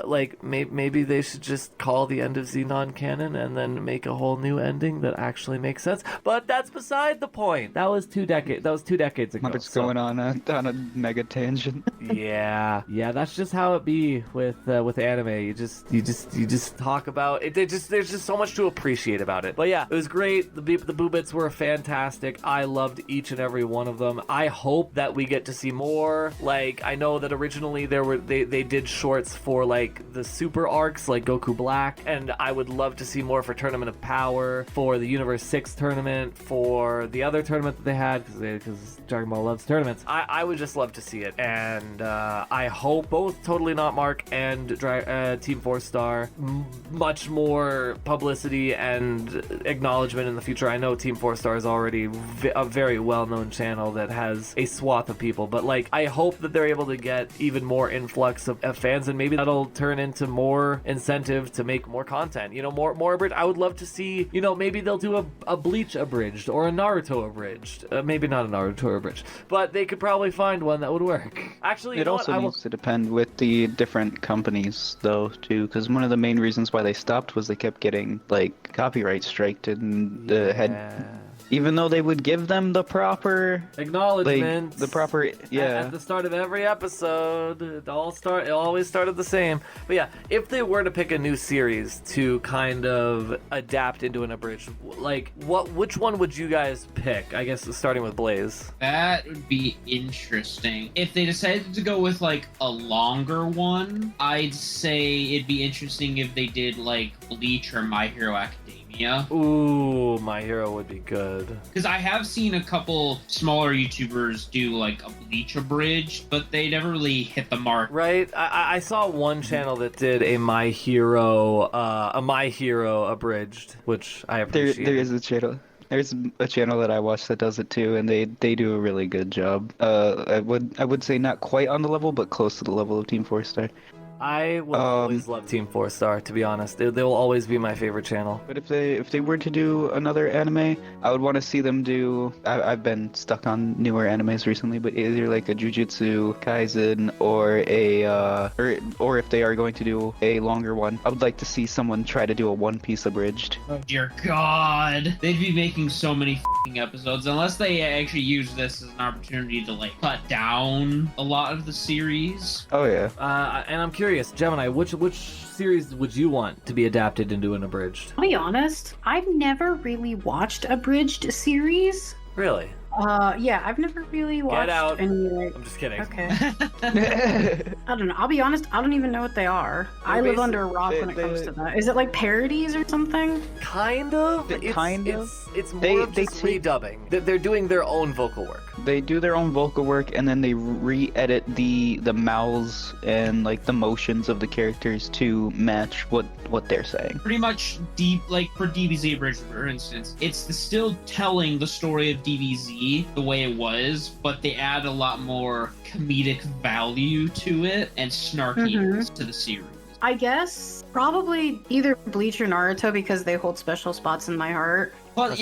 like maybe they should just call the end of Z non-canon and then make a whole new ending that actually makes sense. But that's beside the point. That was 2 decades ago. Muppets going on a mega tangent. yeah, that's just how it be with anime. You just talk about it. There's just so much to appreciate about it. But yeah, it was great. The BuuBits were fantastic. I loved each and every one of them. I hope that we get to see more. Like, I know that originally they did shorts for like the super arcs like Goku Black, and I would love to see more for Tournament of Power, for the Universe 6 tournament, for the other tournament that they had, because Dragon Ball loves tournaments. I would just love to see it, and I hope both Totally Not Mark and TeamFourStar much more publicity and acknowledgement in the future. I know TeamFourStar is already a very well-known channel that has a swath of people, but like, I hope that they're able to get even more influx of fans, and maybe that'll turn into more incentive to make more content, you know, more abridged. I would love to see, you know, maybe they'll do a Bleach abridged or a Naruto abridged, maybe not a Naruto abridged, but they could probably find one that would work. Actually, it also needs to depend with the different companies though too, because one of the main reasons why they stopped was they kept getting like copyright striked and even though they would give them the proper acknowledgement, at the start of every episode, it always started the same. But yeah, if they were to pick a new series to kind of adapt into an abridged, like which one would you guys pick? I guess starting with Blaze. That would be interesting. If they decided to go with like a longer one, I'd say it'd be interesting if they did like Bleach or My Hero Academia. Ooh, My Hero would be good. Because I have seen a couple smaller YouTubers do like a Bleach abridged, but they never really hit the mark. Right? I saw one channel that did a My Hero abridged, which I appreciate. There is a channel. There's a channel that I watch that does it too, and they do a really good job. I would say not quite on the level, but close to the level of TeamFourStar. I will always love TeamFourStar, to be honest. They will always be my favorite channel. But if they were to do another anime, I would want to see them do. I've been stuck on newer animes recently, but either like a Jujutsu Kaisen or or if they are going to do a longer one, I would like to see someone try to do a One Piece abridged. Oh dear God, they'd be making so many f***ing episodes unless they actually use this as an opportunity to like cut down a lot of the series. Oh yeah. And I'm curious, Gemini, which series would you want to be adapted into an abridged? I'll be honest, I've never really watched abridged series. Really? Yeah, I've never really watched out. any. Like... I'm just kidding. Okay. I don't know. I'll be honest. I don't even know what they are. I live under a rock when it comes to that. Is it like parodies or something? Kind of. It's more of just redubbing. They're doing their own vocal work. They do their own vocal work, and then they re-edit the mouths and like the motions of the characters to match what they're saying. Pretty much like for DBZA Abridged, for instance, it's still telling the story of DBZ the way it was, but they add a lot more comedic value to it and snarkiness to the series. I guess probably either Bleach or Naruto because they hold special spots in my heart. Well,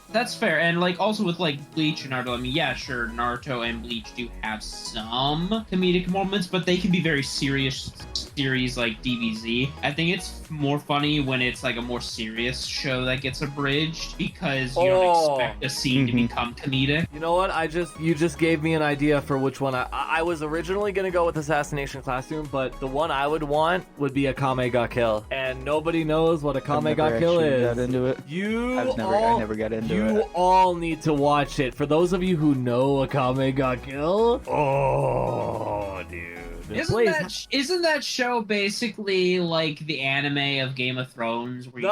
that's fair. And like also with like Bleach and Naruto, I mean, yeah, sure, Naruto and Bleach do have some comedic moments, but they can be very serious series like DBZ. I think it's more funny when it's like a more serious show that gets abridged because you don't expect a scene to become comedic. You know what? You just gave me an idea for which one I was originally gonna go with Assassination Classroom, but the one I would want would be a Kame ga Kill, and nobody knows what a Kame ga Kill is. Got into it. I never got into it. You all need to watch it. For those of you who know a Kame ga Kill, oh, dude. Isn't that show basically like the anime of Game of Thrones? Where you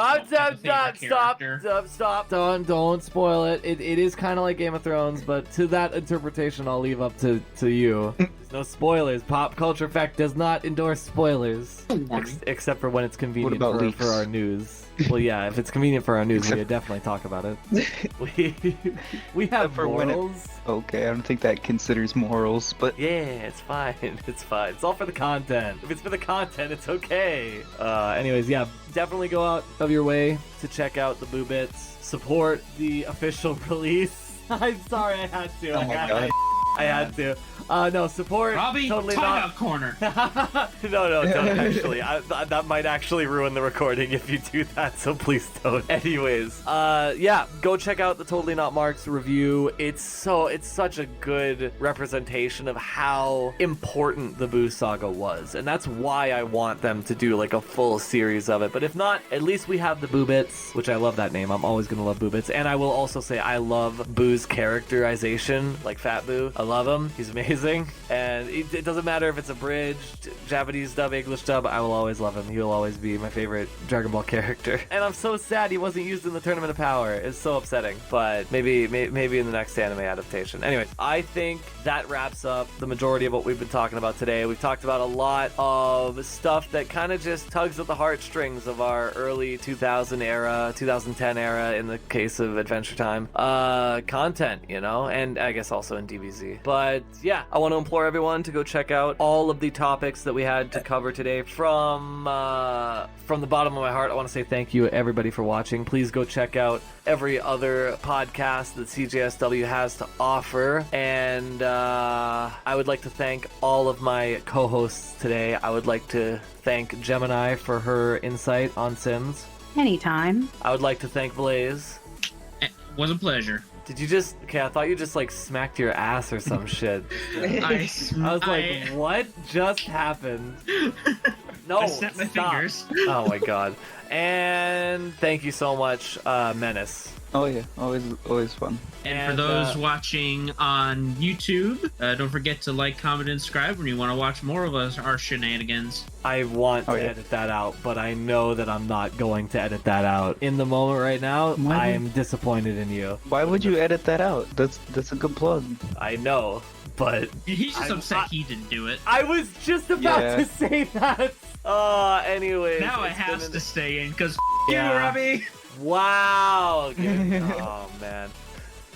Stop! Don't spoil it. It is kind of like Game of Thrones, but to that interpretation, I'll leave up to you. There's no spoilers. PopCulture Effect does not endorse spoilers, except for when it's convenient for our news. Well, yeah, if it's convenient for our news, we definitely talk about it. We have morals. Okay, I don't think that considers morals, but yeah, it's fine. It's fine. It's all for the content. If it's for the content, it's okay. Anyways, yeah, definitely go out of your way to check out the BuuBits. Support the official release. I'm sorry, I had to. Oh my God. I had to. No, support. Robbie, totally timeout corner. No, don't actually. That might actually ruin the recording if you do that, so please don't. Anyways, yeah, go check out the Totally Not Marks review. It's such a good representation of how important the Boo Saga was, and that's why I want them to do like a full series of it. But if not, at least we have the BuuBits, which I love that name. I'm always gonna love BuuBits, and I will also say I love Boo's characterization, like Fat Boo. I love him. He's amazing. And it doesn't matter if it's abridged, Japanese dub, English dub, I will always love him. He will always be my favorite Dragon Ball character. And I'm so sad he wasn't used in the Tournament of Power. It's so upsetting. But maybe in the next anime adaptation. Anyways, I think that wraps up the majority of what we've been talking about today. We've talked about a lot of stuff that kind of just tugs at the heartstrings of our early 2000 era, 2010 era in the case of Adventure Time. Content, and I guess also in DBZ. But yeah, I want to implore everyone to go check out all of the topics that we had to cover today. From the bottom of my heart, I want to say thank you everybody for watching. Please go check out every other podcast that CJSW has to offer. And I would like to thank all of my co-hosts today. I would like to thank Gemini for her insight on Sims. Anytime. I would like to thank Blaze. It was a pleasure. Did you just... Okay, I thought you just, like, smacked your ass or some shit. I was like, what just happened? No, I snapped my fingers. Oh, my God. And thank you so much, Menace. Oh, yeah. Always fun. And for those watching on YouTube, don't forget to like, comment, and subscribe when you want to watch more of our shenanigans. I want to edit that out, but I know that I'm not going to edit that out. In the moment right now, I am disappointed in you. Why would you edit that out? That's a good plug. I know, but... He's just upset he didn't do it. I was just about to say that. Anyways. Now it has to stay in, because you, Robbie. Wow. Oh, man.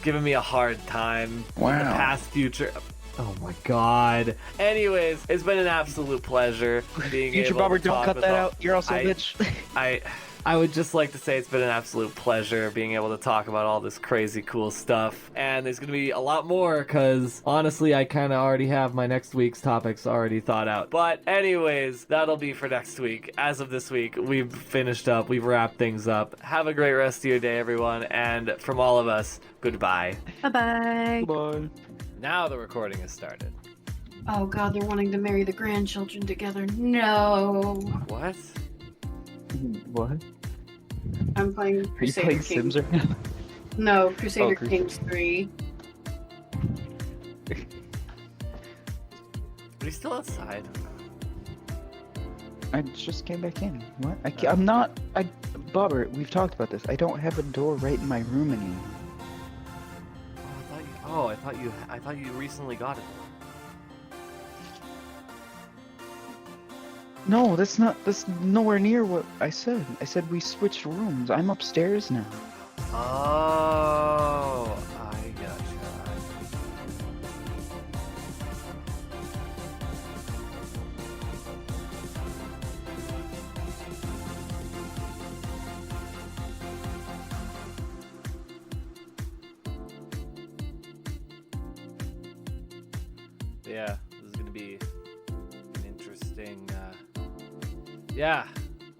Giving me a hard time. Wow. The past, future. Oh my God. Anyways, it's been an absolute pleasure being Future able Bobber, to don't talk cut with that all... out. You're also a bitch. I would just like to say it's been an absolute pleasure being able to talk about all this crazy cool stuff. And there's going to be a lot more because honestly, I kind of already have my next week's topics already thought out. But anyways, that'll be for next week. As of this week, we've finished up. We've wrapped things up. Have a great rest of your day, everyone. And from all of us, goodbye. Bye-bye. Bye. Now the recording has started. Oh God, they're wanting to marry the grandchildren together. No. What? What? I'm playing Are you Crusader playing Kings. Sims right now? No, Crusader Crusader. Kings 3. But he's still outside. I just came back in. What? I'm not. Bobber, we've talked about this. I don't have a door right in my room anymore. I thought you recently got it. No, that's nowhere near what I said. I said we switched rooms. I'm upstairs now. Oh, I gotcha. Yeah, this is gonna be an interesting. Yeah.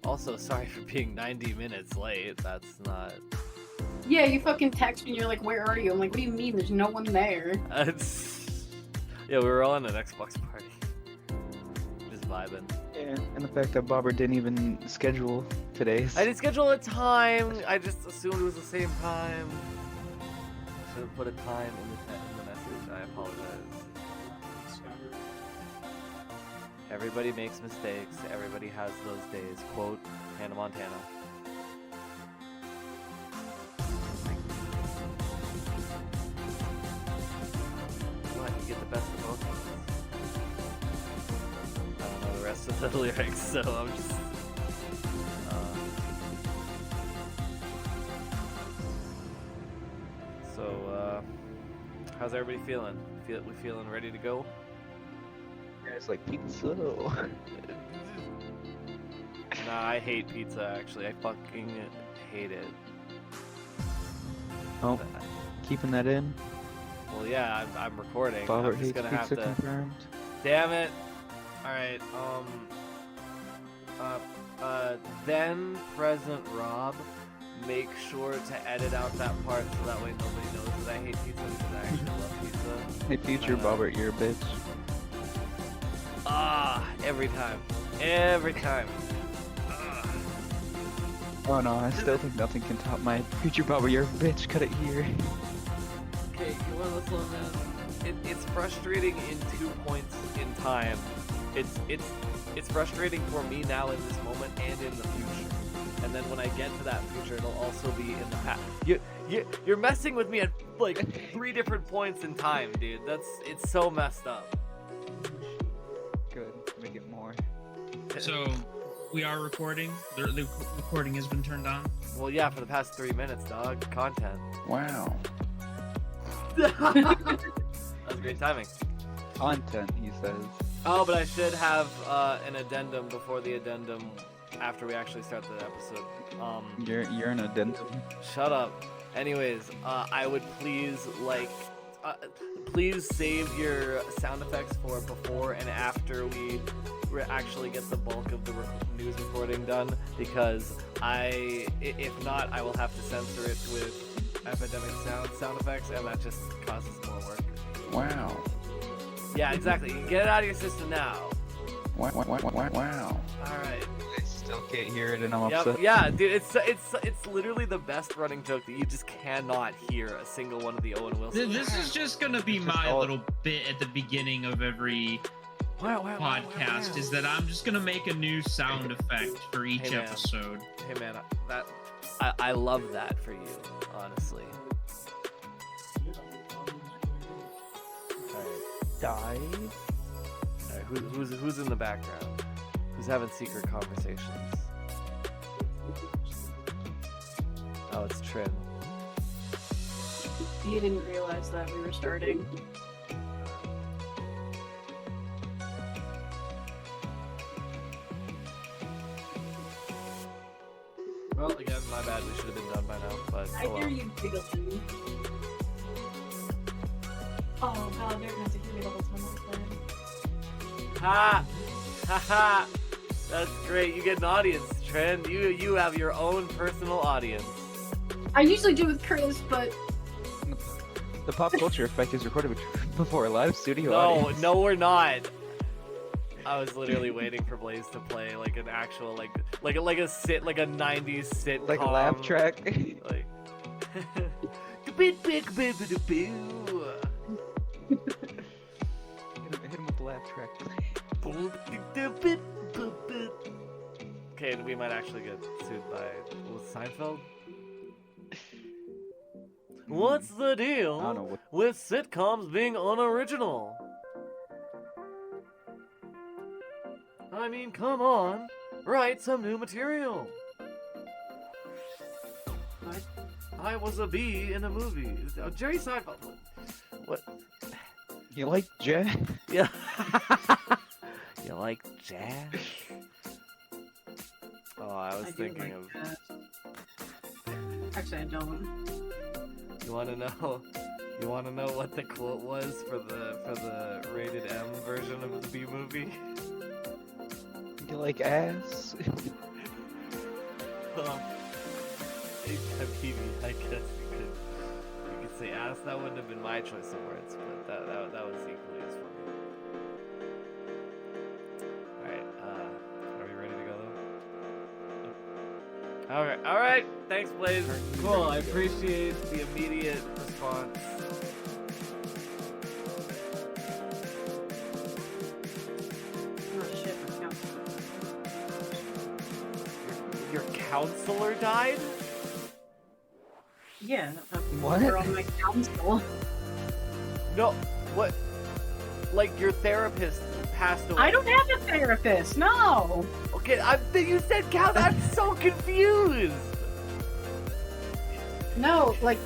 Also, sorry for being 90 minutes late. That's not. Yeah, you fucking text me and you're like, where are you? I'm like, what do you mean? There's no one there. Yeah, we were all in an Xbox party. Just vibing. Yeah, and the fact that Bobber didn't even schedule today's. I didn't schedule a time. I just assumed it was the same time. Should have put a time in the message. I apologize. Everybody makes mistakes. Everybody has those days. Quote Hannah Montana. What? You get the best of both worlds. I don't know the rest of the lyrics, so I'm just. How's everybody feeling? We feeling ready to go? It's like pizza. Nah, I hate pizza, actually. I fucking hate it. Oh, keeping that in. Well, yeah, I'm recording. Bobber I'm just hates gonna have pizza to. confirmed. Damn it! Alright, then President Rob, make sure to edit out that part so that way nobody knows that I hate pizza because I actually love pizza. Hey, future Bobber, you're a bitch. Every time. Every time. Oh no, I still think nothing can top my future Bobber, you're a bitch, cut it here. Okay, you want to listen, man? It's frustrating in 2 points in time. It's frustrating for me now in this moment and in the future. And then when I get to that future, it'll also be in the past. You're messing with me at like 3 different points in time, dude. It's so messed up. Good, make it more. So, we are recording. The recording has been turned on. Well, yeah, for the past 3 minutes, dog. Content. Wow. That's great timing. Content, he says. Oh, but I should have an addendum before the addendum after we actually start the episode. You're an addendum. Shut up. Anyways, I would please please save your sound effects for before and after we actually get the bulk of the news recording done, because if not, I will have to censor it with epidemic sound effects, and that just causes more work. Wow. Yeah, exactly. You can get it out of your system now. Wow. All right. I still can't hear it, and I'm Yep. upset. Yeah, dude, it's literally the best running joke that you just cannot hear a single one of the Owen Wilson. This is just gonna be my little bit at the beginning of every podcast. Is that I'm just gonna make a new sound effect for each episode. Hey man, I love that for you, honestly. Die. Alright, who's in the background? Who's having secret conversations? Oh, it's Trin. He didn't realize that we were starting. Well, again, my bad. We should have been done by now, but I hear you giggling. Oh god, they're gonna have to hear me the whole time I'm playing. Ha! Ha ha! That's great. You get an audience, Trin. You have your own personal audience. I usually do with Chris, but The PopCulture Effect is recorded before a live studio No, audience. no, we're not. I was literally waiting for Blaze to play like an actual like a 90s sitcom. Like a laugh track. Like. Hit him with the laugh track. Okay, we might actually get sued by Seinfeld. What's the I don't know deal what. with sitcoms being unoriginal? I mean, come on, write some new material. I was a bee in a movie. Jerry Seinfeld. What? You like jazz? Yeah. You like jazz? Oh, I was thinking of. Actually, I don't. You want to know? You want to know what the quote was for the rated M version of the Bee movie? You like ass? I guess you could say ass. That wouldn't have been my choice of words, but that was equally as funny. All right, are we ready to go though? All right. Thanks, Blaze. Cool. I appreciate the immediate response. Oh shit, my counselor. Your counselor died? Yeah, What? they're on my council. No. What? Like your therapist passed away? I don't have a therapist. No. Okay, you said count. I'm so confused. No, like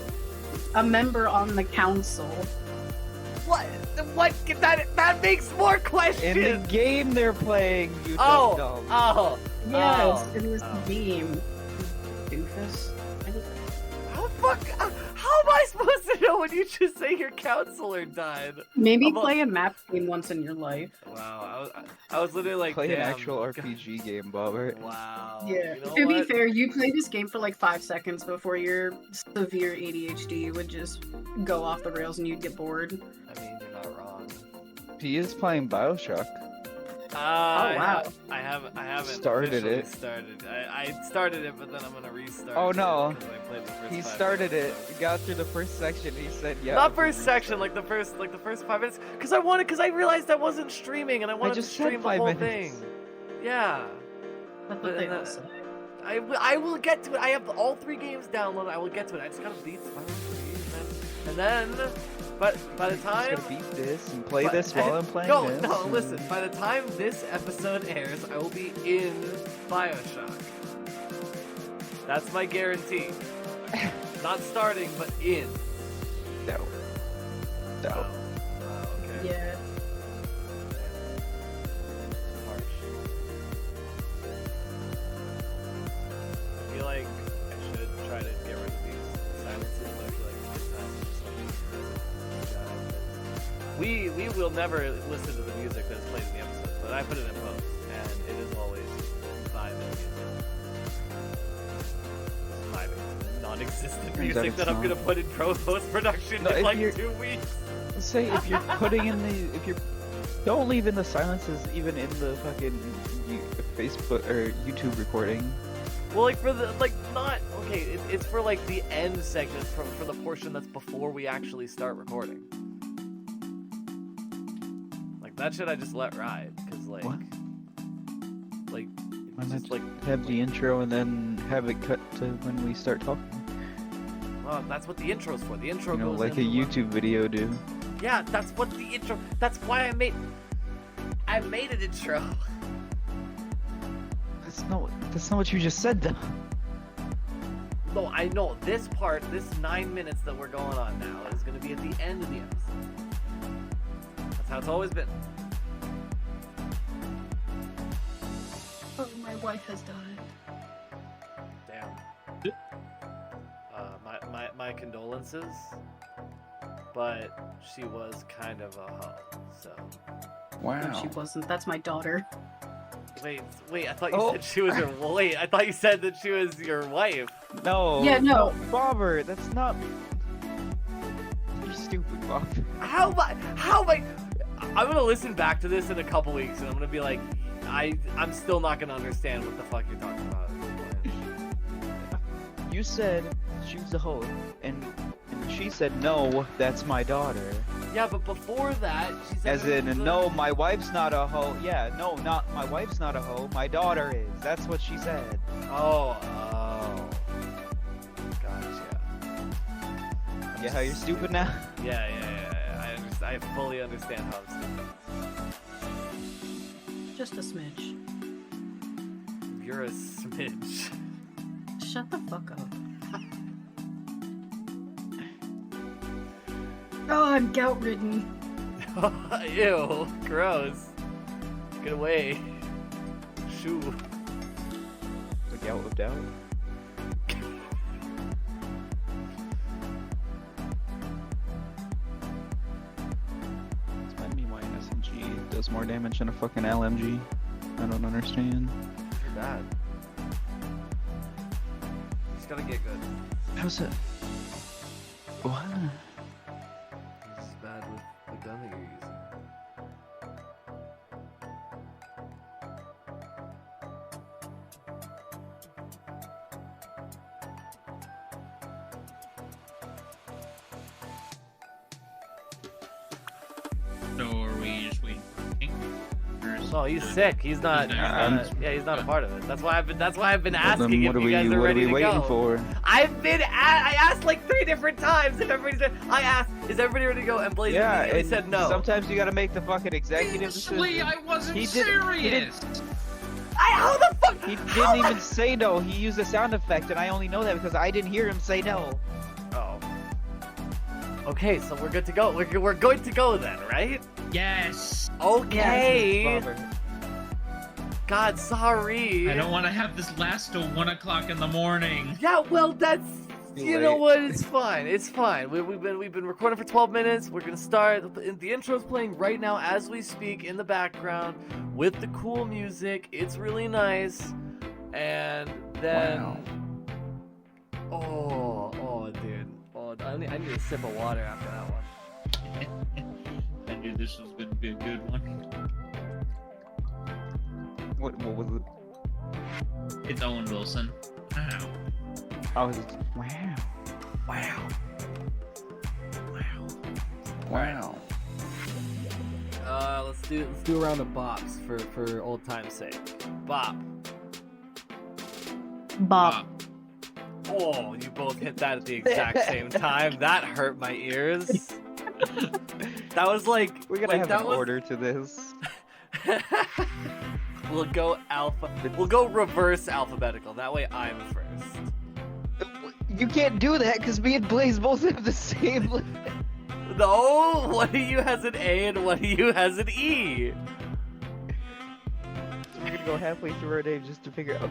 a member on the council. What? What? That makes more In questions. the game they're playing, you Oh. dumb. Yes, Oh. it was Oh. the game. Doofus. How am I supposed to know when you just say your counselor died? Maybe I'm a- play a map game once in your life. Wow, I was literally like, Play an damn. actual RPG game, Bobber. Wow. Yeah. You know To be what? fair, you play this game for like 5 seconds before your severe ADHD would just go off the rails and you'd get bored. I mean, you're not wrong. He is playing Bioshock. wow. I haven't Started officially it. started. I started it, but then I'm gonna restart. Oh, it no. because I played the first He 5 started it, minutes. got through the first section, he said, yeah. Not I'm first gonna section, restart. like the first 5 minutes, because I realized I wasn't streaming, and I wanted to just said stream the 5 whole minutes. thing. Yeah, That's But what they then, all say. I will get to it. I have all 3 games downloaded. I will get to it. I just gotta beat Spider-Man 3, and then, but by the I'm time. just gonna beat this and play but- this while I'm playing no, this. No, and- listen. By the time this episode airs, I will be in Bioshock. That's my guarantee. Not starting, but in. No. No. Wow, okay. Yeah. Harsh. I feel like I should try to get rid of these silences, but I feel like this time it's just like we will never listen to the music that's played in the episode, but I put it in post, and it is always 5 minutes. 5 minutes of non-existent Turns out music it's that I'm not. gonna put in post-production No, in if like you're- 2 weeks. Say if you're putting in the, if you're, don't leave in the silences even in the fucking Facebook or YouTube recording. Well, like for the not okay. It's for like the end segment for the portion that's before we actually start recording. Like that shit, I just let ride because like, What? like Why it's not just like have the intro and then have it cut to when we start talking? well, that's what the intro's for. The intro You know, goes like a into when- YouTube video do. Yeah, that's what the intro. That's why I made an intro. That's not what you just said though. No, I know this part. This 9 minutes that we're going on now is going to be at the end of the episode. That's how it's always been. Oh, my wife has died. Damn. My condolences, but she was kind of a hoe, so. No, she wasn't. That's my daughter. Wait, I thought you Oh. said she was your wait, I thought you said that she was your wife. No. Yeah, no. Bobber, that's not. You're stupid, Bob. How am I? I'm gonna listen back to this in a couple weeks, and I'm gonna be like, I'm still not gonna understand what the fuck you're talking about. You said she was a hoe, and she said, no, that's my daughter. Yeah, but before that, she said... As in, no, my wife's not a hoe. Yeah, no, not my wife's not a hoe. My daughter is. That's what she said. Oh. Gotcha. Yeah, how you're stupid now? Yeah. I fully understand how I'm stupid. Just a smidge. You're a smidge. Shut the fuck up. Oh, I'm gout ridden. Ew, gross. Get away. Shoo. The gout of doubt. This might be why an SMG does more damage than a fucking LMG. I don't understand. Too bad. Just gotta get good. How's it? What? It's bad with the gun that you're using. So are we just waiting for King? Oh, he's sick. He's not. He's He's not a part of it. That's why I've been asking Then if what are you guys we are ready to waiting go. for? I asked like 3 different times if everybody said. I asked, is everybody ready to go? And Blaze immediately and said no. Sometimes you gotta make the fucking executive Actually, decision. I wasn't He serious. How the fuck? He didn't even say no. He used a sound effect, and I only know that because I didn't hear him say no. Oh. Okay, so we're good to go. We're going to go then, right? Yes. Okay. Bummer. God, sorry. I don't want to have this last till 1 o'clock in the morning. Yeah, well, that's. Too You know late. what? It's fine. It's fine. We've been recording for 12 minutes. We're gonna start. The intro's playing right now as we speak in the background with the cool music. It's really nice. And then. Wow. Oh, dude. Oh, I need a sip of water after that one. I knew this was going to be a good one. What was it? It's Owen Wilson. Wow. I was. Wow. Let's do a round of bops for old time's sake. Bop. Bob. Oh, you both hit that at the exact same time. That hurt my ears. That was like We're gonna have that an was... order to this. We'll go We'll go reverse alphabetical. That way I'm first. You can't do that because me and Blaze both have the same. No, one of you has an A and one of you has an E. We're gonna go halfway through our name just to figure out.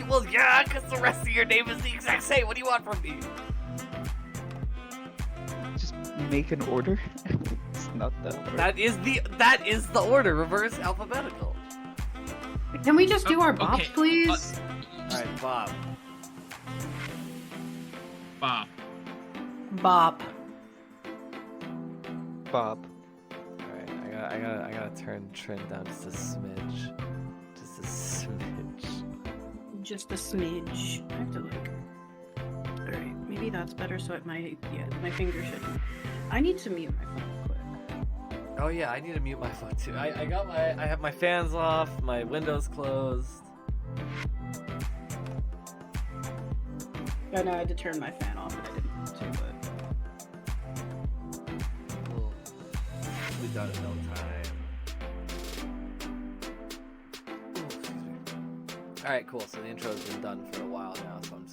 Well, yeah, because the rest of your name is the exact same. What do you want from me? Just make an order. It's not that hard. That is the order. Reverse alphabetical. Can we just do our bops, Okay. please? All right, Bob. Bob. Bop. Bob. All right, I gotta turn trend down just a smidge. Just a smidge. Just a smidge. I have to look. Alright, maybe that's better so my finger shouldn't. I need to mute my phone real quick. Oh yeah, I need to mute my phone too. I have my fans off, my windows closed. I know I had to turn my fan off and I didn't want to, but We'll be done in no time. Ooh, excuse me. All right, cool. So the intro's been done for a while now, so I'm